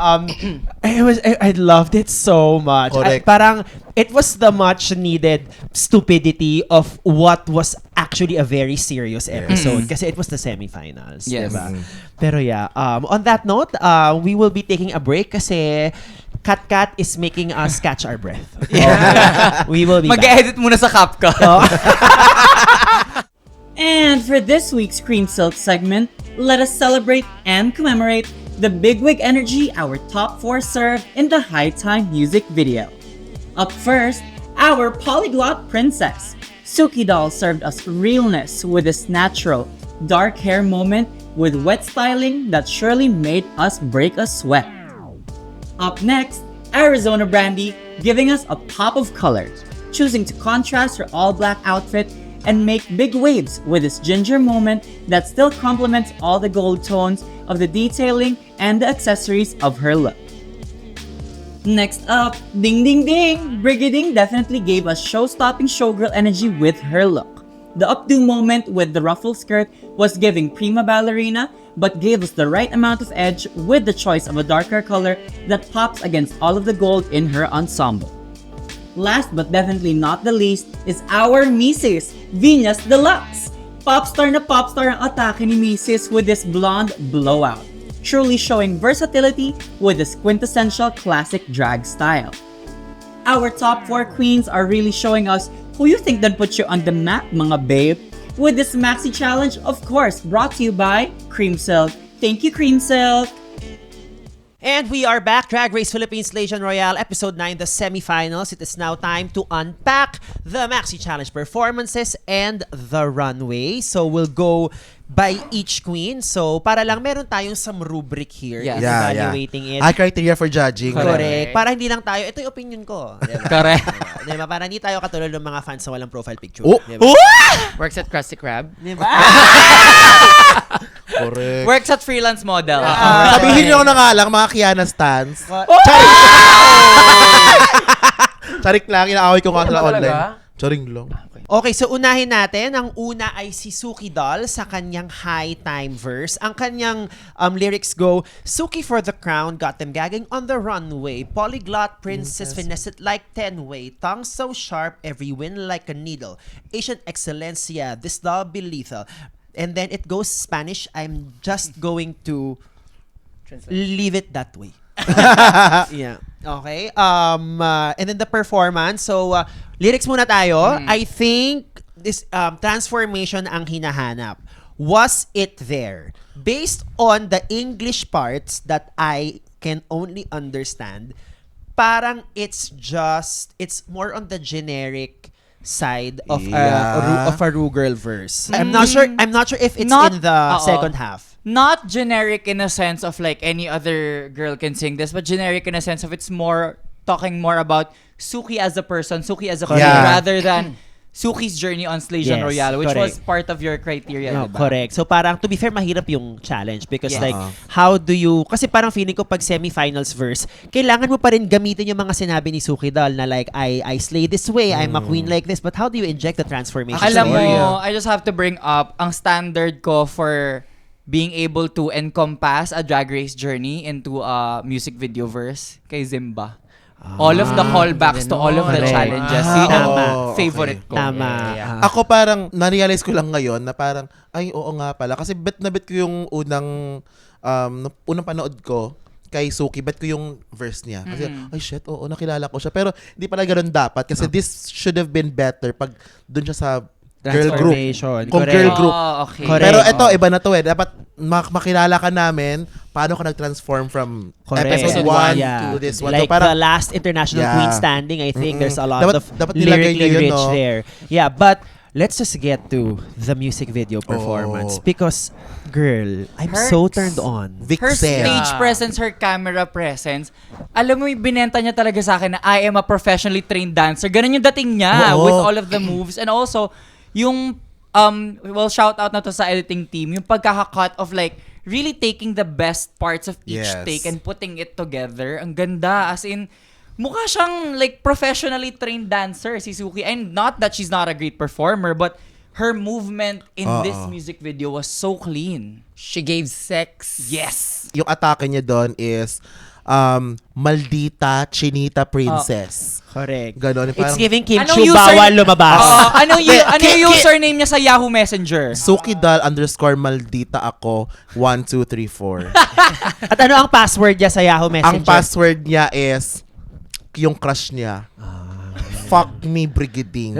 I loved it so much. Correct. Parang, it was the much needed stupidity of what was actually a very serious episode. Kasi it was the semifinals. Yes. Diba? Pero yeah, on that note, we will be taking a break kasi Kat is making us catch our breath. We will be back. Mag-edit muna sa CapCut. And for this week's Cream Silk segment, let us celebrate and commemorate the bigwig energy our top 4 served in the High Time music video. Up first, our polyglot princess, Suki Doll, served us realness with this natural, dark hair moment with wet styling that surely made us break a sweat. Up next, Arizona Brandy giving us a pop of color, choosing to contrast her all-black outfit and make big waves with this ginger moment that still complements all the gold tones of the detailing and the accessories of her look. Next up, Ding Ding Ding! Brigading definitely gave us show-stopping showgirl energy with her look. The updo moment with the ruffled skirt was giving prima ballerina, but gave us the right amount of edge with the choice of a darker color that pops against all of the gold in her ensemble. Last but definitely not the least is our Mrs. Venus Deluxe. Popstar na popstar ang atake ni Mrs. with this blonde blowout, truly showing versatility with this quintessential classic drag style. Our top 4 queens are really showing us who you think that put you on the map, mga babe. With this maxi challenge, of course, brought to you by Cream Silk. Thank you, Cream Silk. And we are back. Drag Race Philippines Legion Royale, Episode 9, the semifinals. It is now time to unpack the Maxi Challenge performances and the runway. So we'll go by each queen. So para lang meron tayong some rubric here Yes. in Yeah, evaluating it. Criteria for judging. Correct. Para hindi lang tayo, ito yung opinion ko. Diba? Correct. Diba? Para hindi tayo katulad ng mga fans na walang profile picture. Oh! Diba? Works at Krusty Krab. Diba? Correct. Works at freelance model. Sabihin nyo na nga lang, mga Kiana stans. Charik lang, inaaway ko nga sila online. Charing lang. Okay, so unahin natin. Ang una ay si Suki Doll sa kanyang high time verse. Ang kanyang lyrics go, Suki for the crown, got them gagging on the runway. Polyglot princess, finesse it like 10-way. Tongue so sharp, every win like a needle. Asian excelencia, this doll be lethal. And then it goes Spanish. I'm just going to leave it that way. Yeah. Okay. And then the performance. So, lyrics muna tayo. I think this transformation ang hinahanap. Was it there? Based on the English parts that I can only understand, parang it's more on the generic side of Yeah. a Ru-girl verse. I'm not sure if it's Not- in the Oo. second half. Not generic in a sense of like any other girl can sing this, but generic in a sense of it's more talking more about Suki as a person, Suki as a queen, Yeah. rather than Suki's journey on Legion Yes, Royale, which was correct. part of your criteria, No, diba? correct. So parang to be fair, mahirap yung challenge because Yes. like how do you, kasi parang feeling ko pag semifinals verse, kailangan mo pa rin gamitin yung mga sinabi ni Suki Doll na like I slay this way, I'm a queen like this, but how do you inject the transformation? Alam mo, story? I just have to bring up ang standard ko for being able to encompass a Drag Race journey into a music video verse kay Zimba. All of the callbacks to all of the Correct. challenges. Ah, Yun ang oo, favorite ko. Tama. Yeah. Ako parang, na-realize ko lang ngayon na parang, ay, oo nga pala. Kasi bet na bet ko yung unang panood ko kay Suki, bet ko yung verse niya. Kasi, ay shit, oo, nakilala ko siya. Pero hindi pala ganun dapat. Kasi this should have been better pag dun siya sa girl group. Transformation. Kung Correct. girl group. Oh, okay. Correct. Pero ito, iba na to eh. Dapat makilala ka namin paano ka nag-transform from Correct. episode Episode 1 Yeah. to this one. Like So, parang, the last international Yeah. queen standing, I think there's a lot Dapat of nilagay lyrically niyo yun, rich no? there. Yeah, but let's just get to the music video performance Oh. because, girl, I'm so Hurts. turned on. Vic Her said. stage presence, her camera presence, alam mo, binenta niya talaga sa akin na I am a professionally trained dancer. Ganun yung dating niya Oo. with all of the moves. And also, yung, well, shout out na to sa editing team, yung pagkaka-cut of like, really taking the best parts of each Yes. take and putting it together. Ang ganda. As in, mukha siyang like professionally trained dancer, si Suki. And not that she's not a great performer, but her movement in this music video was so clean. She gave sex. Yes! Yung atake niya doon is Maldita Chinita Princess. Correct. Ganon. It's giving Kim Anong Chu user- bawal lumabas. Ano yung username niya sa Yahoo Messenger? Suki_Maldita ako 1, 2, 3, 4. At ano ang password niya sa Yahoo Ang Messenger? password niya is yung crush niya. Fuck me, Brigading.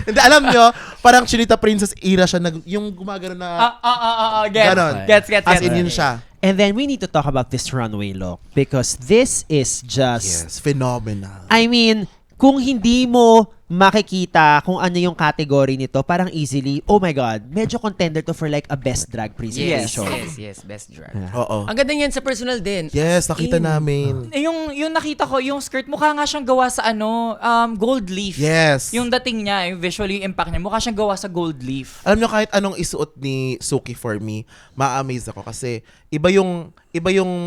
Hindi, alam nyo, parang Chinita Princess era siya, yung gumagano na, ganon. Gets. As in yun siya. And then we need to talk about this runway look because this is just Yes, phenomenal. I mean, kung hindi mo makikita kung ano yung category nito, parang easily, oh my God, medyo contender to for like a best drag presentation. Yes, best drag. Oo. Ang ganda niyan sa personal din. Yes, nakita namin. Yung nakita ko, yung skirt, mukha nga siyang gawa sa gold leaf. Yes. Yung dating niya, yung visually yung impact niya, mukha siyang gawa sa gold leaf. Alam nyo, kahit anong isuot ni Suki for me, ma-amaze ako kasi iba yung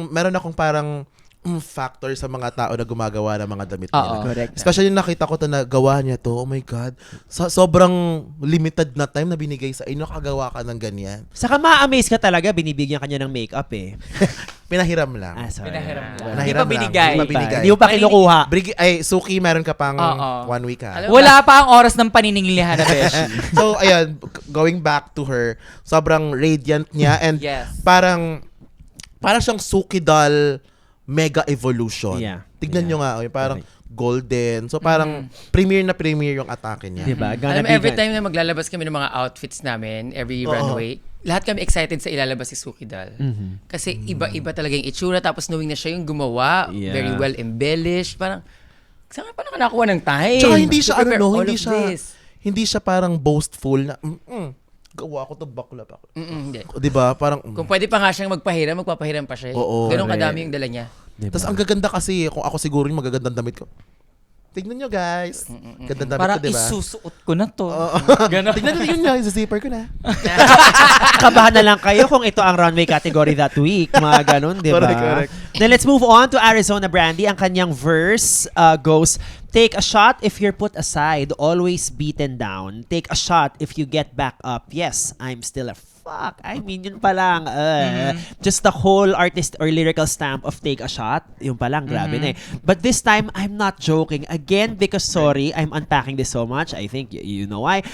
meron akong parang factor sa mga tao na gumagawa ng mga damit nila. Oo. Correct. Especially nakita ko to na gawa niya to, oh my God. Sobrang limited na time na binigay sa inyo, kagawa ka ng ganyan. Saka ma-amaze ka talaga, binibigyan ka niya ng makeup eh. Pinahiram lang. Sorry. Pinahiram lang. Hindi Pinahiram pa lang. binigay. Hindi pa binigay. Hindi mo pa kinukuha. Suki, meron ka pang Oo. 1 week ha. Alam- Wala pa ang oras ng paniningilihan na Beshi. So, ayan, going back to her, sobrang radiant niya and Yes. parang siyang Suki doll mega evolution. Yeah. Tignan Yeah. nyo nga, parang golden. So, parang premier yung atake niya. Diba? Alam mo, every time na maglalabas kami ng mga outfits namin, every runway, lahat kami excited sa ilalabas si Suki Doll. Kasi iba-iba talaga yung itsura, tapos knowing na siya yung gumawa, Yeah. very well embellished, parang, saan ka pa nakakuha ng time? Tsaka hindi siya, to prepare all hindi of siya, this? hindi siya parang boastful na, gawa ko to bakla pa. Hindi. Diba? Parang, Kung pwede pa nga siyang magpahiram, magpapahiram pa siya. Oo. Ganon Correct. kadami yung dala niya. Diba? tas ang gaganda kasi, kung ako siguro yung magagandang damit ko. Tignan nyo guys. Gandang damit Parang ko, diba? isusuot ko na to. Ganon. Tignan nyo, zipper ko na. Kabahan na lang kayo kung ito ang runway category that week. Mga ganun, di ba? Correct. Then let's move on to Arizona Brandy. Ang kanyang verse goes, take a shot if you're put aside, always beaten down. Take a shot if you get back up. Yes, I'm still a fuck. I mean, yun pa lang. Just the whole artist or lyrical stamp of take a shot. Yun pa lang, grabe na eh. But this time, I'm not joking. Again, because sorry, I'm unpacking this so much. I think you know why.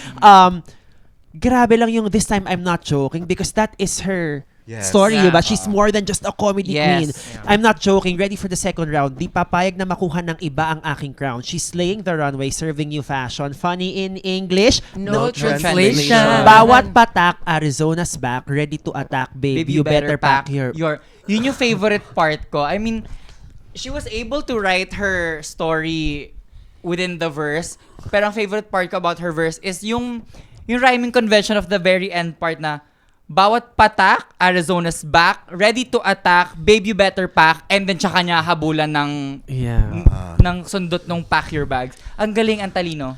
Grabe lang yung this time I'm not joking because that is her Yes. story, Yeah. diba? She's more than just a comedy Yes. queen. Yeah. I'm not joking. Ready for the second round. Di papayag na makuha ng iba ang aking crown. She's slaying the runway, serving you fashion. Funny in English. No translation. Bawat patak, Arizona's back, ready to attack, babe. Baby, You better pack your... Yun yung favorite part ko. I mean, she was able to write her story within the verse. Pero ang favorite part ko about her verse is yung rhyming convention of the very end part na bawat patak, Arizona's back, ready to attack, babe, you better pack, and then tsaka niya habulan ng Yeah. ng sundot nung pack your bags. Ang galing, ang talino.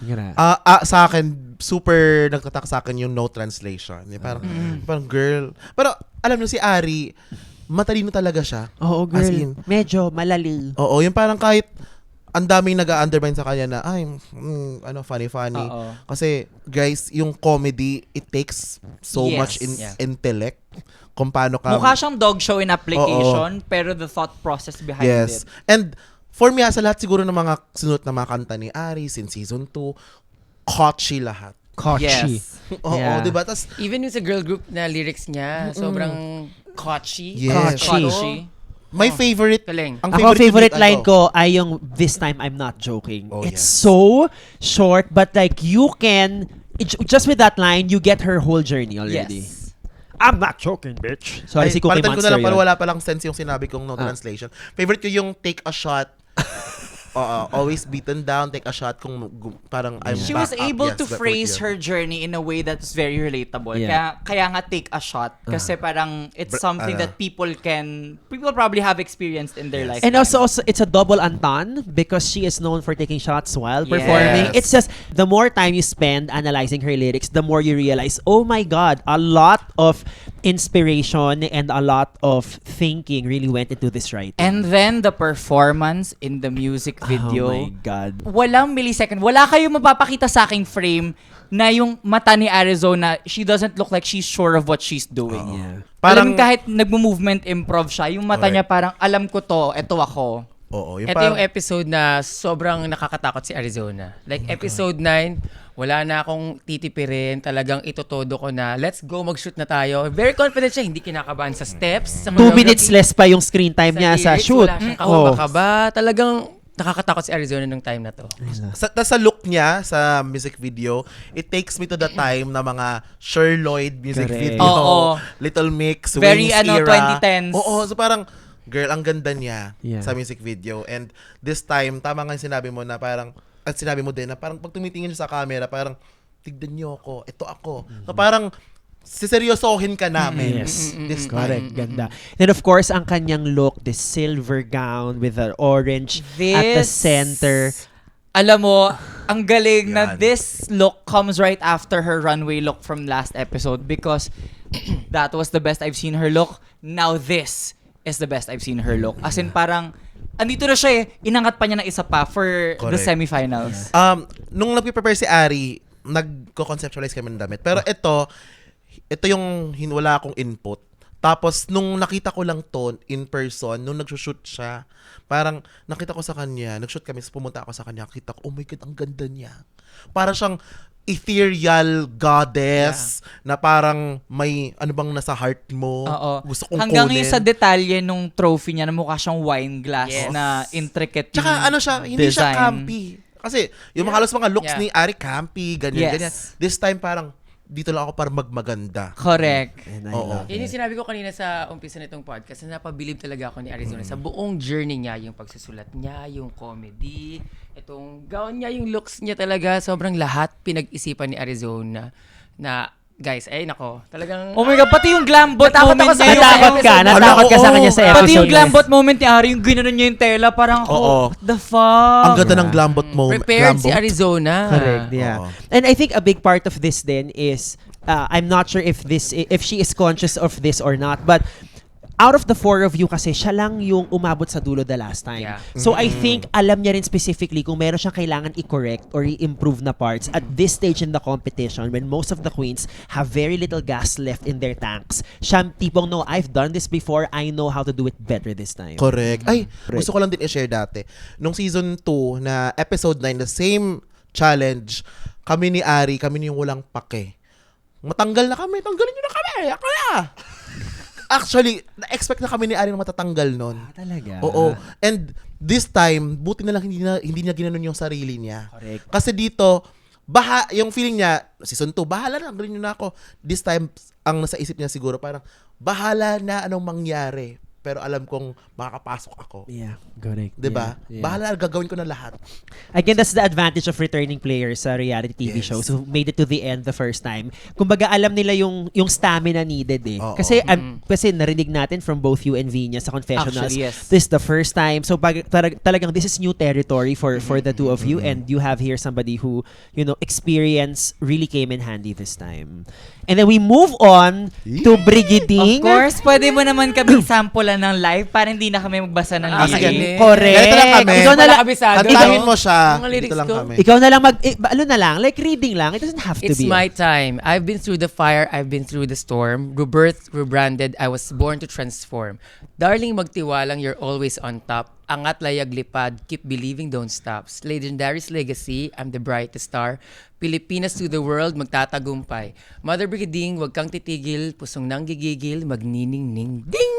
Sa akin, super nagtatak sa akin yung no translation. Parang girl. Pero alam niyo si Ari, matalino talaga siya. Oo, girl. As in, Medyo malali. oo, yung parang kahit ang daming nag-undermine sa kanya na, funny. Oo. Kasi, guys, yung comedy, it takes so Yes. much Yeah. intellect kung paano ka... Mukha siyang dog show in application, pero the thought process behind Yes. it. And, for me, sa lahat siguro ng mga sunod na mga kanta ni Ari since season 2, Kochi lahat. Kochi. Yes. Oo, Yeah. diba? Tas, Even yung sa girl group na lyrics niya, sobrang catchy. Yes. Kochi. my favorite, Galing. ang Ako, favorite ko line dito, ko ay yung this time I'm not joking. Oh, It's yes. so short, but like you can, just with that line, you get her whole journey already. Yes. I'm not joking, bitch. Sorry, si Cookie palitan ko Monster na lang, pero yun. wala palang sense yung sinabi kong no translation. Favorite ko yung take a shot. Always beaten down, take a shot kung parang I'm She back was up. able Yes, to that's phrase what her journey in a way that's very relatable. Yeah. Kaya nga take a shot. Kasi parang it's something ano. that people probably have experienced in their life. And also, it's a double entendre because she is known for taking shots while performing. Yes. It's just, the more time you spend analyzing her lyrics, the more you realize, oh my God, a lot of inspiration and a lot of thinking really went into this writing. And then the performance in the music video. Oh my God. Walang millisecond. Wala kayo mapapakita sa aking frame na yung mata ni Arizona, she doesn't look like she's sure of what she's doing. Yeah. Alam Parang- kahit nagmo-movement improv siya, yung mata Correct. niya parang alam ko to, eto ako. Oo, yung Ito parang, yung episode na sobrang nakakatakot si Arizona. Like episode 9, wala na akong titipirin. Talagang itotodo ko na, let's go, mag-shoot na tayo. Very confident siya, hindi kinakabahan sa steps. Sa 2 minutes less pa yung screen time niya sa lyrics, shoot. Wala siyang Oh. kahaba-kaba. Talagang nakakatakot si Arizona nung time na to. sa look niya sa music video, it takes me to the time na mga Sher Lloyd music Correct. video, Oo. Little Mix, Very, Wings era. 2010s. Oo, so parang, girl, ang ganda niya Yeah. sa music video. And this time, tama nga yung sinabi mo na parang, at sinabi mo din na parang pag tumitingin siya sa camera, parang, tignan niyo ako, ito ako. So parang, siseryosohin ka namin Yes. this Correct. time. Ganda. Then of course, ang kanyang look, this silver gown with the orange at the center. Alam mo, ang galing na Yan. this look comes right after her runway look from last episode because that was the best I've seen her look. Now this is the best I've seen her look. As in parang, andito na siya inangat pa niya ng isa pa for the Correct. semifinals. Nung nagpe-prepare si Ari, nagko-conceptualize kami ng damit. Pero ito yung wala akong input. Tapos, nung nakita ko lang to in person, nung nag-shoot siya, parang nakita ko sa kanya, nag-shoot kami, pumunta ako sa kanya, nakita ko, oh my God, ang ganda niya. Parang siyang ethereal goddess na parang may ano bang nasa heart mo. Oo. Gusto kong Hanggang kunin. yung sa detalye nung trophy niya na mukha siyang wine glass Yes. na intricate Tsaka ano siya, hindi siya design. campy. Kasi yung mga halos mga looks Yeah. ni Ari campy, ganyan, Yes. ganyan. This time parang, dito lang ako para magmaganda. Correct. And I Oo. love Yun it. yung sinabi ko kanina sa umpisa nitong podcast na napabilib talaga ako ni Arizona sa buong journey niya, yung pagsusulat niya, yung comedy, itong gown niya, yung looks niya talaga, sobrang lahat pinag-isipan ni Arizona na guys, ay nako, talagang Oh my God, pati yung glambot Natakot moment ako sa niya. yung Natakot ka, episode. natakot ka sa Oo. kanya sa episode. Pati yung na yun. glambot moment ni Ari, yung ginanon niya yung tela, parang ako, Oo. what the fuck? Ang ganda ng glambot mo. prepared si glambot. Arizona. Correct, yeah. Oo. And I think a big part of this then is I'm not sure if she is conscious of this or not, but out of the four of you kasi siya lang yung umabot sa dulo the last time. Yeah. So I think alam niya rin specifically kung meron siyang kailangan i-correct or i-improve na parts at this stage in the competition when most of the queens have very little gas left in their tanks. Siya tipong, no, I've done this before, I know how to do it better this time. Correct. Ay, Correct. gusto ko lang din i-share dati. Nung season 2 na episode 9, the same challenge, kami ni Ari, kami yung walang pake. Matanggal na kami, tanggalin nyo na kami, ako na. Actually, na-expect na kami ni Ari na matatanggal nun. Talaga? Oo. And this time, buti na lang hindi niya ginanon yung sarili niya. Correct. Kasi dito, yung feeling niya, season 2, bahala na, tanggalin nyo na ako. This time, ang nasa isip niya siguro, parang, bahala na anong mangyari. Pero alam kong makakapasok ako. Yeah, correct. 'Di ba? Yeah, yeah. Bahala, gagawin ko na lahat. Again, that's the advantage of returning players sa reality TV Yes. shows who made it to the end the first time. Kumbaga, alam nila yung stamina needed eh. Oo. Kasi narinig natin from both you and Vinya sa confessionals. Actually, yes. This is the first time. So talagang this is new territory for the two of you, and you have here somebody who, experience really came in handy this time. And then we move on to Brigiding. Of course, pwede mo naman kaming sampulan ng live para hindi na kami magbasa ng Ah, lyrics. sige. Correct. Ganito lang kami. Ikaw na lang, Kabisado. Antayin mo siya. Mga Dito lyrics lang ko. kami. ikaw na lang ano na lang, like reading lang. It doesn't have to It's be. my time. I've been through the fire, I've been through the storm. Rebirth, rebranded, I was born to transform. Darling, magtiwalang, you're always on top. Angat, layag, lipad, keep believing, don't stop. Legendary's legacy, I'm the brightest star. Pilipinas to the world, magtatagumpay. Mother Brigading, wag kang titigil, pusong nang gigigil, magniningning. Ding!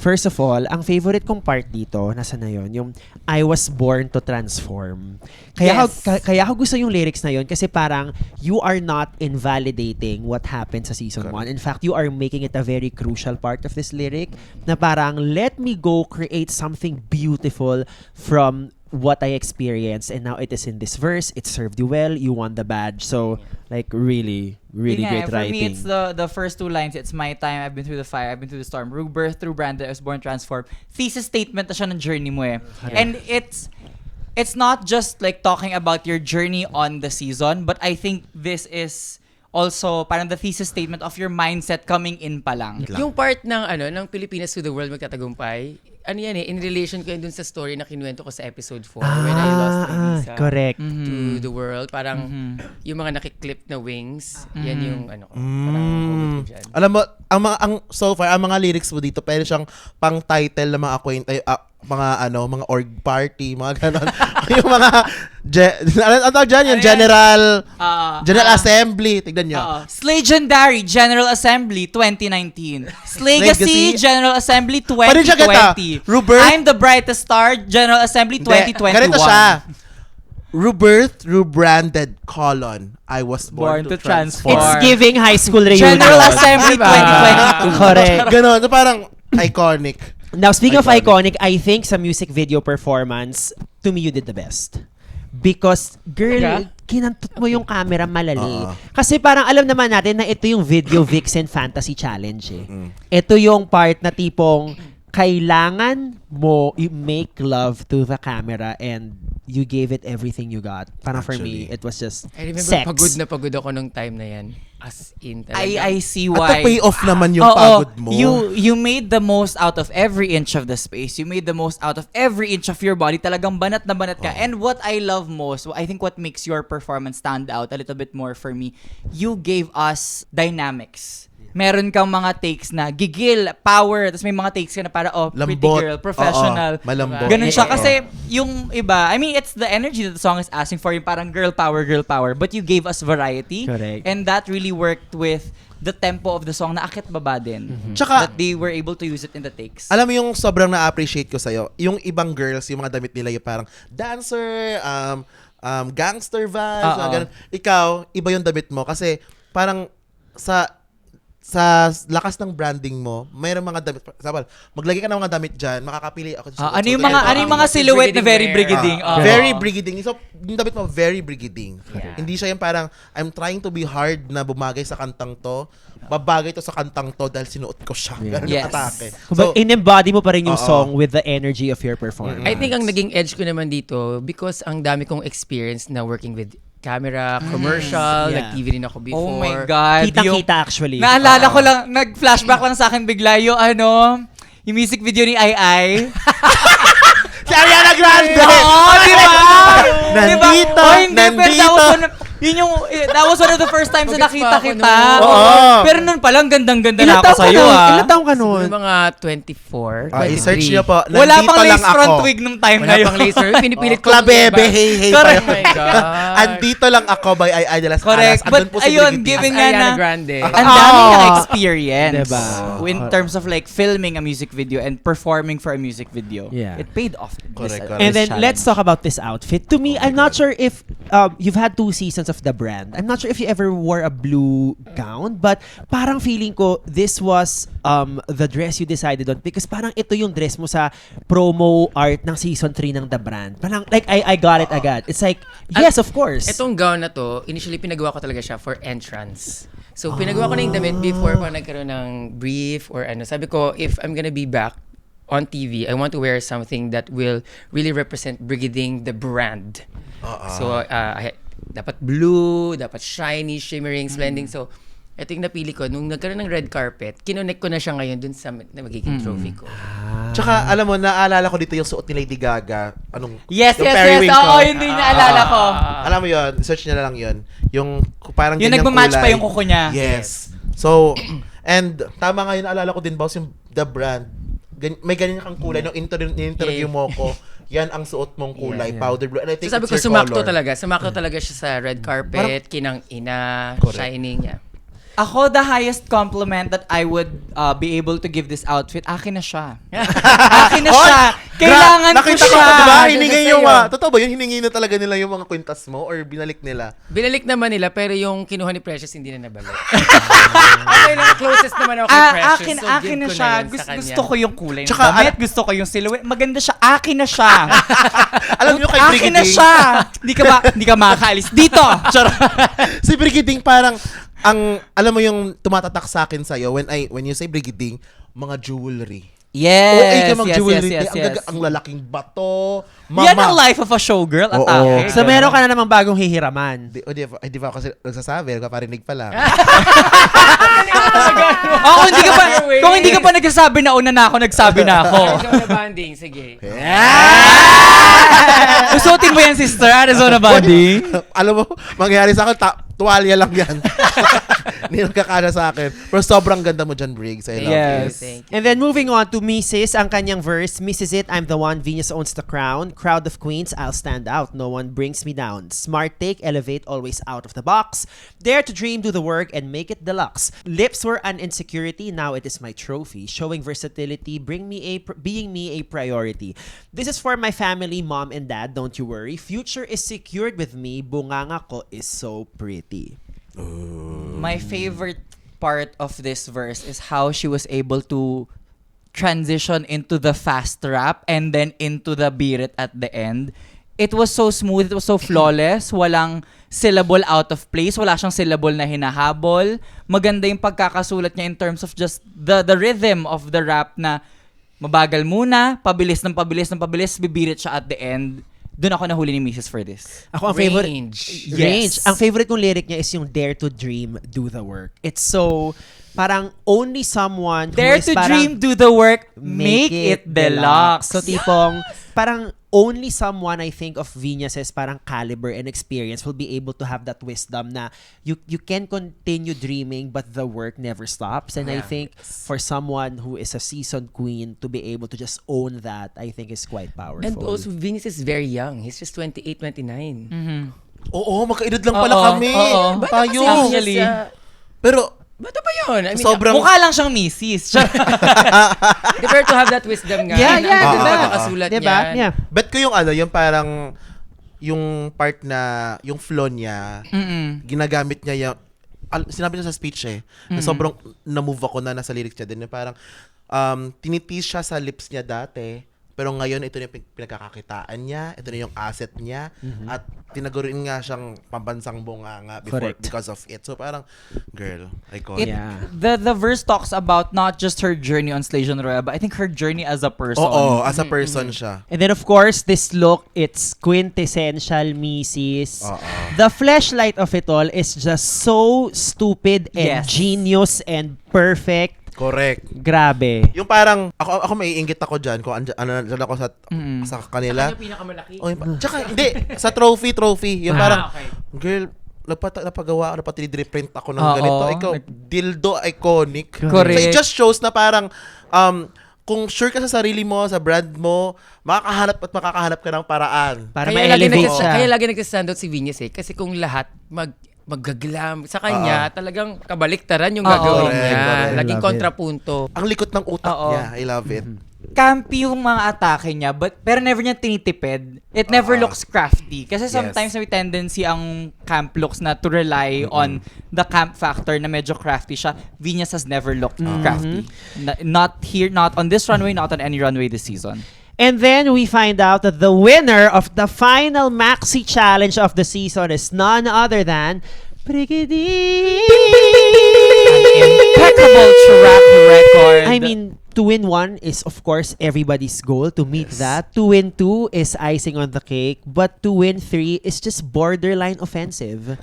First of all, ang favorite kong part dito, nasa na yun, yung I was born to transform. Kaya, Yes. kaya ako gusto yung lyrics na yun kasi parang you are not invalidating what happened sa season 1. In fact, you are making it a very crucial part of this lyric na parang let me go create something beautiful from what I experienced, and now it is in this verse. It served you well. You won the badge. So, like, really, really Yeah, great for writing. me, it's the first two lines. It's my time. I've been through the fire. I've been through the storm. Rebirth, through branded. I was born transformed. Thesis statement na siya ng journey mo eh. And it's not just like talking about your journey on the season, but I think this is also parang the thesis statement of your mindset coming in pa lang. Yung part ng Pilipinas to the world magtatagumpay, ano yan in relation ko yun dun sa story na kinuwento ko sa episode 4 when I lost my visa correct. to the world. Parang yung mga nakiklip na wings, yan yung ko. Parang hugot ko dyan. Alam mo, so far, ang mga lyrics mo dito, pwede siyang pang-title ng mga mga org party, mga ganon. Yung mga, ano tawag dyan? Yung General Assembly. Tignan nyo. Legendary General Assembly 2019. Legacy Legacy. General Assembly Pwede siya kita. 2020. Rebirth. I'm the brightest star General Assembly 2021. Ganito siya. Rebirth, rebranded, I was born, to transform. It's giving high school reunion. General Assembly Diba? 2022. Correct. Ganon. So parang iconic. Now, speaking of Iconic. iconic, I think sa music video performance, to me, you did the best. Because, girl, Talaga? kinantot mo yung camera malali. Oo. Kasi parang alam naman natin na ito yung Video Vixen Fantasy Challenge eh. Ito yung part na tipong kailangan mo i-make love to the camera and you gave it everything you got. Parang for me, Actually. it was just I remember, sex. pagod ako nung time na yan. As in talaga. I see At why. pay off naman yung Oo, pagod mo. You made the most out of every inch of the space. You made the most out of every inch of your body. Talagang banat na banat ka. And what I love most, I think what makes your performance stand out a little bit more for me, you gave us dynamics. Meron kang mga takes na gigil, power, tapos may mga takes ka na para, pretty Lambot. girl, professional. Oo, malambot. Ganun siya. Oo. Kasi yung iba, I mean, it's the energy that the song is asking for, yung parang girl power. But you gave us variety. Correct. And that really worked with the tempo of the song na akit baba din. Tsaka- that they were able to use it in the takes. Alam mo yung sobrang na-appreciate ko sa'yo, yung ibang girls, yung mga damit nila yung parang dancer, gangster vibes, Oo. mga ganun. Ikaw, iba yung damit mo kasi parang sa lakas ng branding mo, mayroong mga damit. Sabi, maglagay ka ng mga damit dyan, makakapili ako. ano yung mga silhouette na very brigading? Very brigading. So, yung damit mo, very brigading. Hindi siya yung parang, I'm trying to be hard na bumagay sa kantang to. Babagay to sa kantang to dahil sinuot ko siya. Ganun yung Yes. atake. Kumbaga, in-embody mo pa rin yung Oo. song with the energy of your performance. I think ang naging edge ko naman dito because ang dami kong experience na working with camera, commercial, Yeah. nag-TV rin ako before. Oh my God. Kitang-kita actually. Naalala ko lang, nag-flashback lang sa akin bigla yung yung music video ni Ai Ai. Si Ariana Grande! Oo, di ba? Nandito, Oh, hindi, pero nandito. that was one of the first times na Bagets nakita pa ako kita. nun. Oo. Pero nun palang gandang-ganda Ilan na ako taong ka sa'yo, nun? ah. Ilan taong ka nun? Yung mga 24, 23. I-search niyo po. Wala Nandito pang lang lace front ako. wig nung time Wala na yun. pang laser. Pinipilit ko. Klabebe, hey, hey. Correct. Oh my God. Andito lang ako by Ay de las Correct. Alas. But Andun po si ayun, Brigitte. given As nga Ariana na, Grande. ang dami Ah. niyang experience. Diba? In terms of like filming a music video and performing for a music video. Yeah. It paid off. Correct, correct. And then let's talk about this outfit. To me, I'm not sure if you've had 2 seasons of the brand. I'm not sure if you ever wore a blue gown, but parang feeling ko this was the dress you decided on because parang ito yung dress mo sa promo art ng season 3 ng the brand. Parang like I got it agad. It's like yes, of course. Itong gown na to, initially pinagawa ko talaga siya for entrance. So pinagawa ko na yung damit before pa nagkaroon ng brief or ano. Sabi ko, if I'm gonna be back on TV, I want to wear something that will really represent Brigading the brand. So dapat blue, dapat shiny, shimmering, splending. So ito yung napili ko. Nung nagkaroon ng red carpet, kinonect ko na siya ngayon dun sa na magiging trophy ko. Tsaka, alam mo, naalala ko dito yung suot ni Lady Gaga. Yes, yung yes, yes. periwinkle. Oo, yun din naalala ko. Alam mo yun, search niya na lang yun. Yung parang Yung ganyang nagmamatch pa kulay. yung kuko niya. Yes. So, and tama nga yun, naalala ko din, boss, yung the brand. May ganyan kang kulay. Nung interview mo ko, yan ang suot mong kulay, powder blue. And I think So sabi it's ko, your sumakto color. talaga. Sumakto talaga siya sa red carpet, kinang-ina, Correct. shining niya. Ako, the highest compliment that I would be able to give this outfit, akin na siya. Akin na siya. Kailangan ko Nakita siya. ko, diba? Hiningi Kasi yung, sa'yo. totoo ba yun? Hiningi na talaga nila yung mga kwintas mo or binalik nila? Binalik naman nila, pero yung kinuha ni Precious hindi na nabalik. Okay lang, closest naman ako kay Precious. Akin, so akin give na ko siya. yun sa Gusto, kanya. gusto ko yung kulay ng Tsaka, damit. Gusto ko yung silhouette. Maganda siya. Akin na siya. Alam niyo kay Akin na Brigading, siya. Hindi ka makakaalis. Dito. Charot. si Brigading parang, alam mo yung tumatatak sa akin sa'yo, when you say Brigading, mga jewelry. Yes, Ang lalaking bato, mama. Yan ang life of a showgirl. Oo. Atake. So meron ka na namang bagong hihiraman. Di ba ako kasi nagsasabi, nagpaparinig pa lang. Kung hindi ka pa nagsasabi na una na ako, nagsabi na ako. Arizona banding, sige. Usutin mo yan, sister. Arizona banding. Alam mo, mangyayari sa akin, tuwalya lang yan. Hindi nagkakana sa akin. Pero sobrang ganda mo dyan, Briggs. I love Yes. Thank you. And then moving on to Mrs. Ang kanyang verse, Mrs. It, I'm the one, Venus owns the crown. Crowd of queens, I'll stand out. No one brings me down. Smart take, elevate, always out of the box. Dare to dream, do the work, and make it deluxe. Lips were an insecurity, now it is my trophy. Showing versatility, being me a priority. This is for my family, mom and dad, don't you worry. Future is secured with me, bunganga ko is so pretty. My favorite part of this verse is how she was able to transition into the fast rap and then into the beat it at the end, it was so smooth, it was so flawless, walang syllable out of place, wala siyang syllable na hinahabol. Maganda yung pagkakasulat niya in terms of just the rhythm of the rap na mabagal muna, pabilis ng pabilis ng pabilis, bibirit siya at the end. Doon ako nahuli ni Mrs. for this. Ako ang favorite Range. range. Yes. Ang favorite kong lyric niya is yung dare to dream, do the work. It's so parang only someone who Dare is to parang dream, do the work, make it deluxe. So tipong parang only someone I think of Venus's parang caliber and experience will be able to have that wisdom na you can continue dreaming but the work never stops. And I think for someone who is a seasoned queen to be able to just own that, I think is quite powerful. And also, Venus is very young. He's just 28, 29. Oo, magkaedad lang pala Oo, kami. oo. Tayo. Actually. Pero, Bata pa yun. I mean, sobrang... Mukha lang siyang Mrs. Dare to have that wisdom nga. Yeah, yeah, Ang diba? pagkakasulat diba? niyan. Yeah. Bet ko yung yung parang, yung part na, yung flow niya, ginagamit niya yung, sinabi niya sa speech na sobrang na-move ako na nasa lyrics niya din, na parang, tinitiis siya sa lips niya dati, pero ngayon ito na yung pinagkakakitaan niya, ito na yung asset niya, at tinagurin nga siyang pambansang bunganga before Correct. because of it. So parang, girl, iconic. Yeah. The verse talks about not just her journey on Slajon Royal, but I think her journey as a person. Oo, as a person siya. And then of course, this look, it's quintessential Mrs. Oo. The fleshlight of it all is just so stupid and Yes. genius and perfect. Correct. Grabe. Yung parang, ako maiinggit ako dyan kung andyan ako sa kanila. Ano yung pinakamalaki? Oh, tsaka, hindi, sa trophy. Yung parang, okay. girl, napagawa, napatiniprint ako ng Oo. ganito. Ikaw, dildo iconic. Correct. So it just shows na parang, kung sure ka sa sarili mo, sa brand mo, makakahanap ka ng paraan. Para Kaya lagi, ma-elevate siya. kaya lagi nagsastand out si Venus Kasi kung lahat maggaglam sa kanya, talagang kabaliktaran yung gagawin Correct, niya. correct. Laging Love it. kontrapunto. Ang likot ng utak Oo. niya. I love it. Campy yung mga atake niya, pero never niya tinitipid. It never looks crafty. Kasi sometimes may tendency ang camp looks na to rely on the camp factor na medyo crafty siya. Venus has never looked crafty. Not here, not on this runway, not on any runway this season. And then we find out that the winner of the final Maxi Challenge of the season is none other than Brigadier. Impeccable track record. I mean, to win one is of course everybody's goal. To meet that, to win two is icing on the cake, but to win three is just borderline offensive.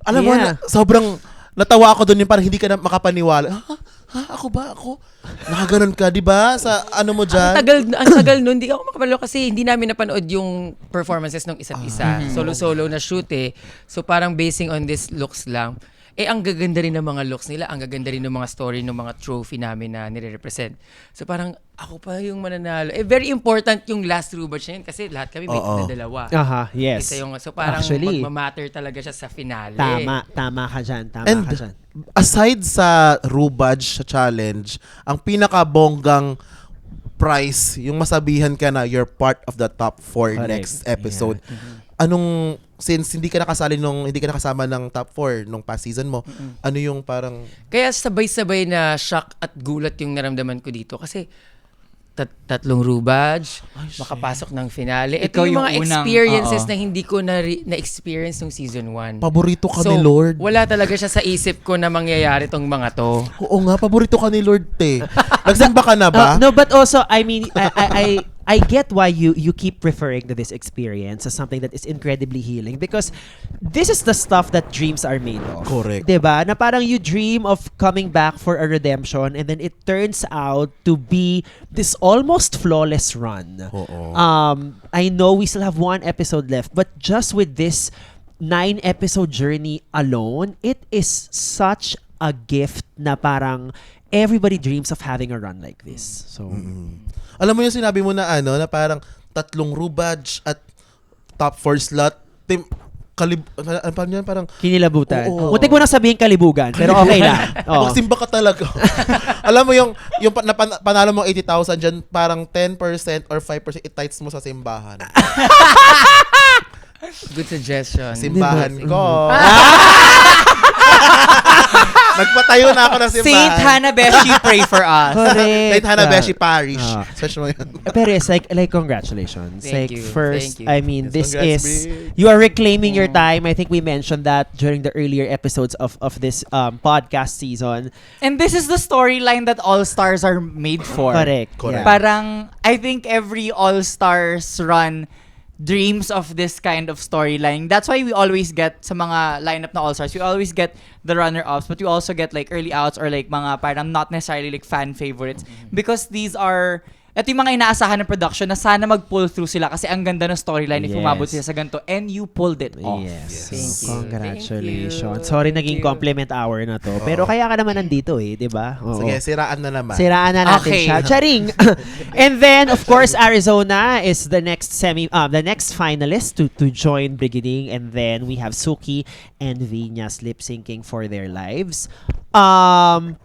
Alam mo, Yeah. sobrang natawa ako doon yung parang hindi ka na makapaniwala. Ako ba? Ako? Nakaganon ka, di ba? Sa ano mo dyan? Ang tagal nun, hindi ako makapalo kasi hindi namin napanood yung performances ng isa't isa. Solo-solo na shoot So parang basing on this looks lang. Ang gaganda rin ng mga looks nila, ang gaganda rin ng mga story ng mga trophy namin na nire-represent. So parang ako pa yung mananalo. Very important yung last rubber niya yun kasi lahat kami may Oo. dalawa. Aha, yes. Isa yung, so parang Actually, magmamatter talaga siya sa finale. tama ka dyan. And aside sa Rubaj sa challenge, ang pinakabonggang prize, yung masabihan ka na you're part of the top 4 Correct. next episode. Since hindi ka nakasama ng top 4 nung past season mo, ano yung parang Kaya sabay-sabay na shock at gulat yung naramdaman ko dito kasi tatlong rubaj, makapasok ng finale. Ito Ikaw yung yung mga unang- experiences oo. na hindi ko na-experience nung season 1. paborito ka So, ni Lord? wala talaga siya sa isip ko na mangyayari tong mga to. Oo nga, paborito ka ni Lord, te. Nagsimba ka na ba? No, but also, I mean, I get why you keep referring to this experience as something that is incredibly healing because this is the stuff that dreams are made of. Correct. Diba? Na parang you dream of coming back for a redemption and then it turns out to be this almost flawless run. Oo. I know we still have one episode left, but just with this 9-episode journey alone, it is such a gift na parang everybody dreams of having a run like this. So, Alam mo yung sinabi mo na na parang tatlong Rubaj at top 4 slot, parang kinilabutan. Oo. Muntik mo nang sabihin kalibugan, pero okay lang. Oo. magsimba ka talaga. Alam mo yung panalo mo 80,000 dyan, parang 10% or 5% it-tights mo sa simbahan. Good suggestion. Simbahan ko. Tayo na ako ng simbahan. Saint Hanabeshi, pray for us. Correct. Saint Hanabeshi Parish. Ah. Search mo yun. Pero it's like congratulations. Thank like you, first, thank you. I mean, Yes, this congrats, is Brig. you are reclaiming your time. I think we mentioned that during the earlier episodes of this podcast season. And this is the storyline that All Stars are made for. Correct. Correct. Yeah. Parang, I think every All Stars run dreams of this kind of storyline. That's why we always get sa mga lineup na All Stars, we always get the runner-ups, but we also get like early outs or like mga parang not necessarily like fan favorites because these are ito yung mga inaasahan ng production na sana mag-pull through sila kasi ang ganda ng storyline if Yes. umabot sila sa ganito and you pulled it off. Yes. Thank you. Congratulations. Thank you. Sorry naging Thank you. compliment hour na to. Pero kaya ka naman nandito di ba? Oo. Sige, siraan na naman. Siraan na natin Okay. siya. Charing! And then, of course, Arizona is the next the next finalist to join Brigading. And then we have Suki and Viñas lip-syncing for their lives.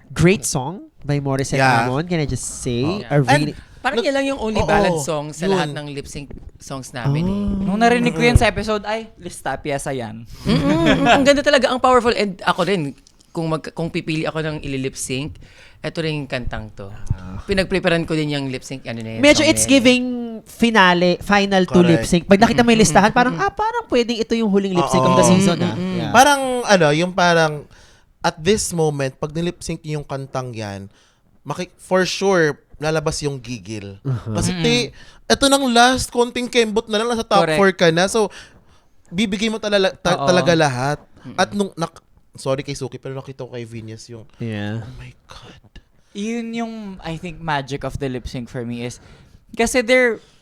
Great song by Morissette Yeah. Ramon. Can I just say? Yeah. A really, Parang yan lang yung only Oo, ballad song sa yun. lahat ng lip sync songs namin eh. Nung narinig ko yun sa episode, ay, lista, piyesa yan. Ang ganda talaga, ang powerful. And ako rin, kung pipili ako ng ililip sync, eto rin yung kantang to. Pinagpreparan ko din yung lip sync ano na yun. medyo song it's na yun. giving final to Correct. lip-sync. Pag nakita mo yung listahan, parang pwedeng ito yung huling lip-sync of the Oo. season. Yeah. Parang, yung parang, at this moment, pag nilip-sync yung kantang yan, for sure, lalabas yung gigil. Kasi, eto nang last, konting kembot na lang, nasa top Correct. 4 ka na. So, bibigay mo Oo. talaga lahat. At nung, sorry kay Suki, pero nakita ko kay Viñas yung, Yeah. oh my God. Yun yung, I think, magic of the lip sync for me is, kasi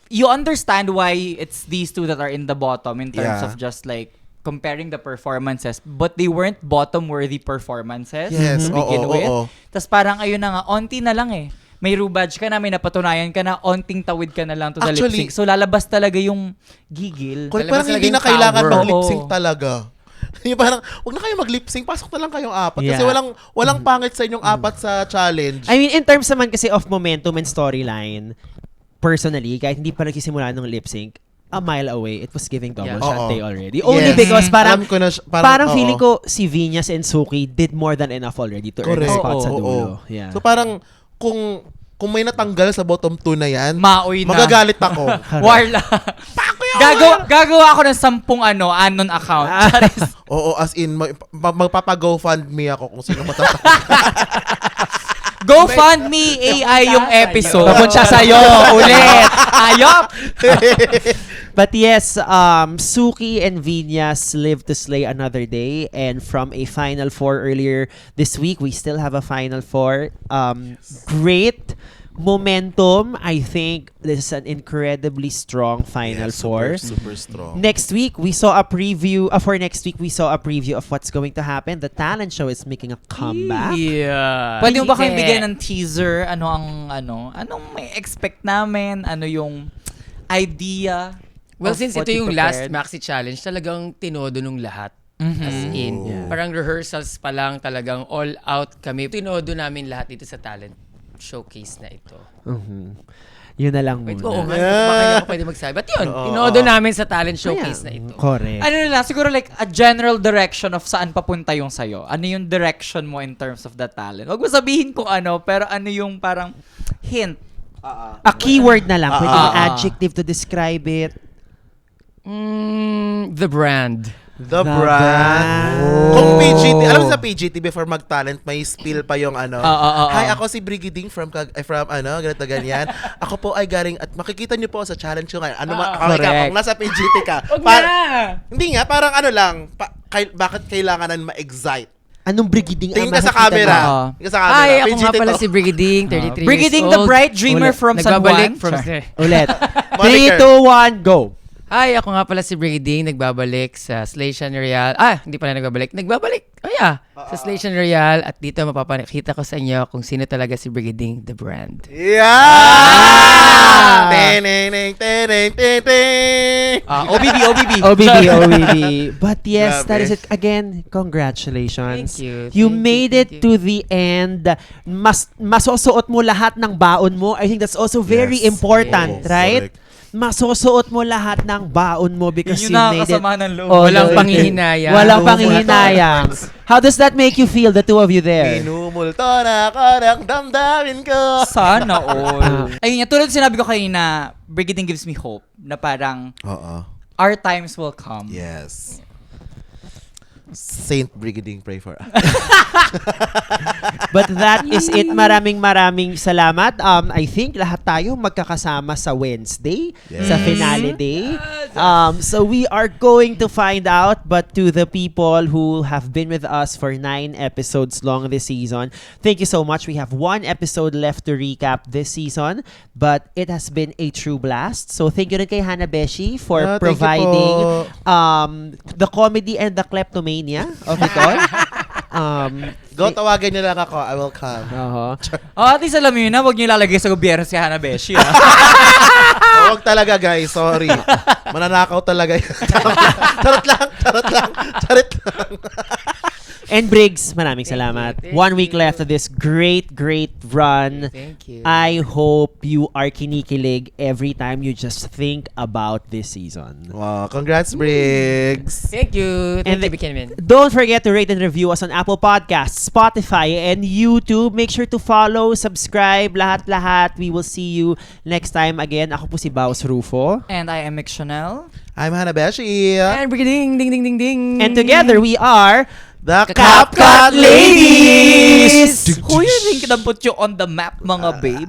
you understand why it's these two that are in the bottom in terms Yeah. of just like, comparing the performances, but they weren't bottom-worthy performances Yes, to begin oo, with. oo. Tapos parang ayun na nga, onti na lang eh. May rubadge ka na, may napatunayan ka na, onting tawid ka na lang to the lip Actually, sync. So lalabas talaga yung gigil. Parang Lalabas talaga hindi na yung kailangan power. mag-lip sync Oo. talaga. Yung parang, wag na kayo mag-lip sync, pasok na lang kayong apat. Kasi Yeah. walang pangit sa inyong apat sa challenge. I mean, in terms naman kasi of momentum and storyline, personally, kahit hindi pa nagsisimula ng lip sync, a mile away, it was giving double Yeah. shot Oo. day already. Only Yes. because parang, Alam ko na, parang oo. feeling ko si Viñas and Suki did more than enough already to earn a Correct. spot sa Oo, dulo. oo. Yeah. So parang, kung may natanggal sa bottom 2 na yan, Maoy na. magagalit ako. Warla. Gagawa ako ng 10 anon account. Charis. Oo, as in, magpapa-GoFundMe ako kung sino matatanggal. Go fund me AI yung episode. Papunta sa'yo ulit. Ayop! But yes, Suki and Viñas live to slay another day. And from a Final Four earlier this week, we still have a Final Four. Great momentum. I think this is an incredibly strong Final Four. Super strong. Next week, we saw a preview. For next week, we saw a preview of what's going to happen. The talent show is making a comeback. Yeah. Pwede mo ba kayong bigyan ng teaser? Anong may expect namin? Ano yung idea? Well, of since what ito you yung last prepared? Maxi Challenge, talagang tinodo nung lahat. Mhm. As in, Yeah. parang rehearsals pa lang talagang all out kami. Tinodo namin lahat dito sa talent showcase na ito. Mhm. Yun na lang Wait, muna. oo nga, baka hindi ako pwede magsabi. But yun, tinodo namin sa talent showcase na ito. Correct. Ano na lang, siguro like a general direction of saan papunta yung sayo. Ano yung direction mo in terms of the talent? Huwag mo sabihin kung ano, pero ano yung parang hint. A keyword na lang. Pwede yung Ah. adjective to describe it. The brand. The The brand. brand. Kung PGT, alam mo sa PGT before mag-talent, may spill pa yung Oo. Hi, ako si Brigading from ganito ganyan. Ako po ay galing, at makikita niyo po sa challenge ko ngayon. Correct. Kung nasa PGT ka. Hindi nga, parang lang, bakit kailangan ma-excite? Anong brigading Tingin ang ka sa makikita camera. mo? Tingin ka sa camera. Ay, ako PGT nga pala to. si Brigading, 33 Brigading years the old. bright dreamer Ulit. from San Nagbabalik Juan. from... Ulit. Moniker. 3, 2, 1, go. Hi, ako nga pala si Brigading, nagbabalik sa Slation Real. Hindi pala nagbabalik. Nagbabalik. Sa Slation Real. At dito mapapakita ko sa inyo kung sino talaga si Brigading, the brand. Yeah! Teneng, teneng, teneng. OBB. OBB. But yes, Grabe. that is it. Again, congratulations. Thank you. You Thank made you, it thank to the end. Masusuot mo lahat ng baon mo. I think that's also very Yes. important, Oo, right? correct. masusuot mo lahat ng baon mo because Yun you yung made it. nakakasama ng loob. Walang loyalty. panghihinayang. Walang Lumulto panghihinayang. How does that make you feel, the two of you there? Minumulto na ako ng damdamin ko. Sana all. Ayun nga, tulad sinabi ko kanina, Brigading gives me hope na parang Oo. our times will come. Yes. Saint Brigading, pray for us. But that is it. Maraming salamat. I think lahat tayo magkakasama sa Wednesday, Yes. sa finale day. So we are going to find out, but to the people who have been with us for 9 episodes long this season, thank you so much. We have 1 episode left to recap this season, but it has been a true blast. So thank you rin kay Hana Beshi for Thank you providing po. the comedy and the kleptomania of it all. Go, tawagan niyo lang ako. I will come. At least alam niyo na, huwag niyo ilalagay sa gobyerno si Hana Beshi. Huwag talaga, guys. Sorry. Mananakaw talaga. Charot lang. And Briggs, maraming salamat. Thank 1 week you. left of this great run. Thank you. I hope you are kinikilig every time you just think about this season. Wow, congrats, Briggs. Thank you. And Thank you, Bikinman. Don't forget to rate and review us on Apple Podcasts, Spotify, and YouTube. Make sure to follow, subscribe, lahat-lahat. We will see you next time. Again, ako po si Baus Rufo. And I am Mick Chanel. I'm Hana Beshi. And Brigading, ding, ding, ding, ding. And together we are The CapCut Ladies! Who you think na put you on the map, mga babe?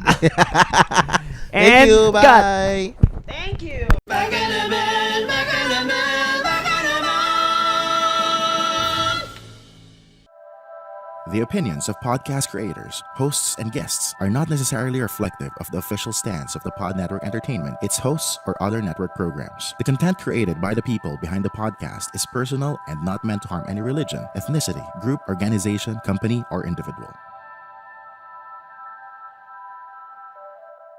Thank you. cut. Bye. Thank you. The opinions of podcast creators, hosts, and guests are not necessarily reflective of the official stance of the Pod Network Entertainment, its hosts, or other network programs. The content created by the people behind the podcast is personal and not meant to harm any religion, ethnicity, group, organization, company, or individual.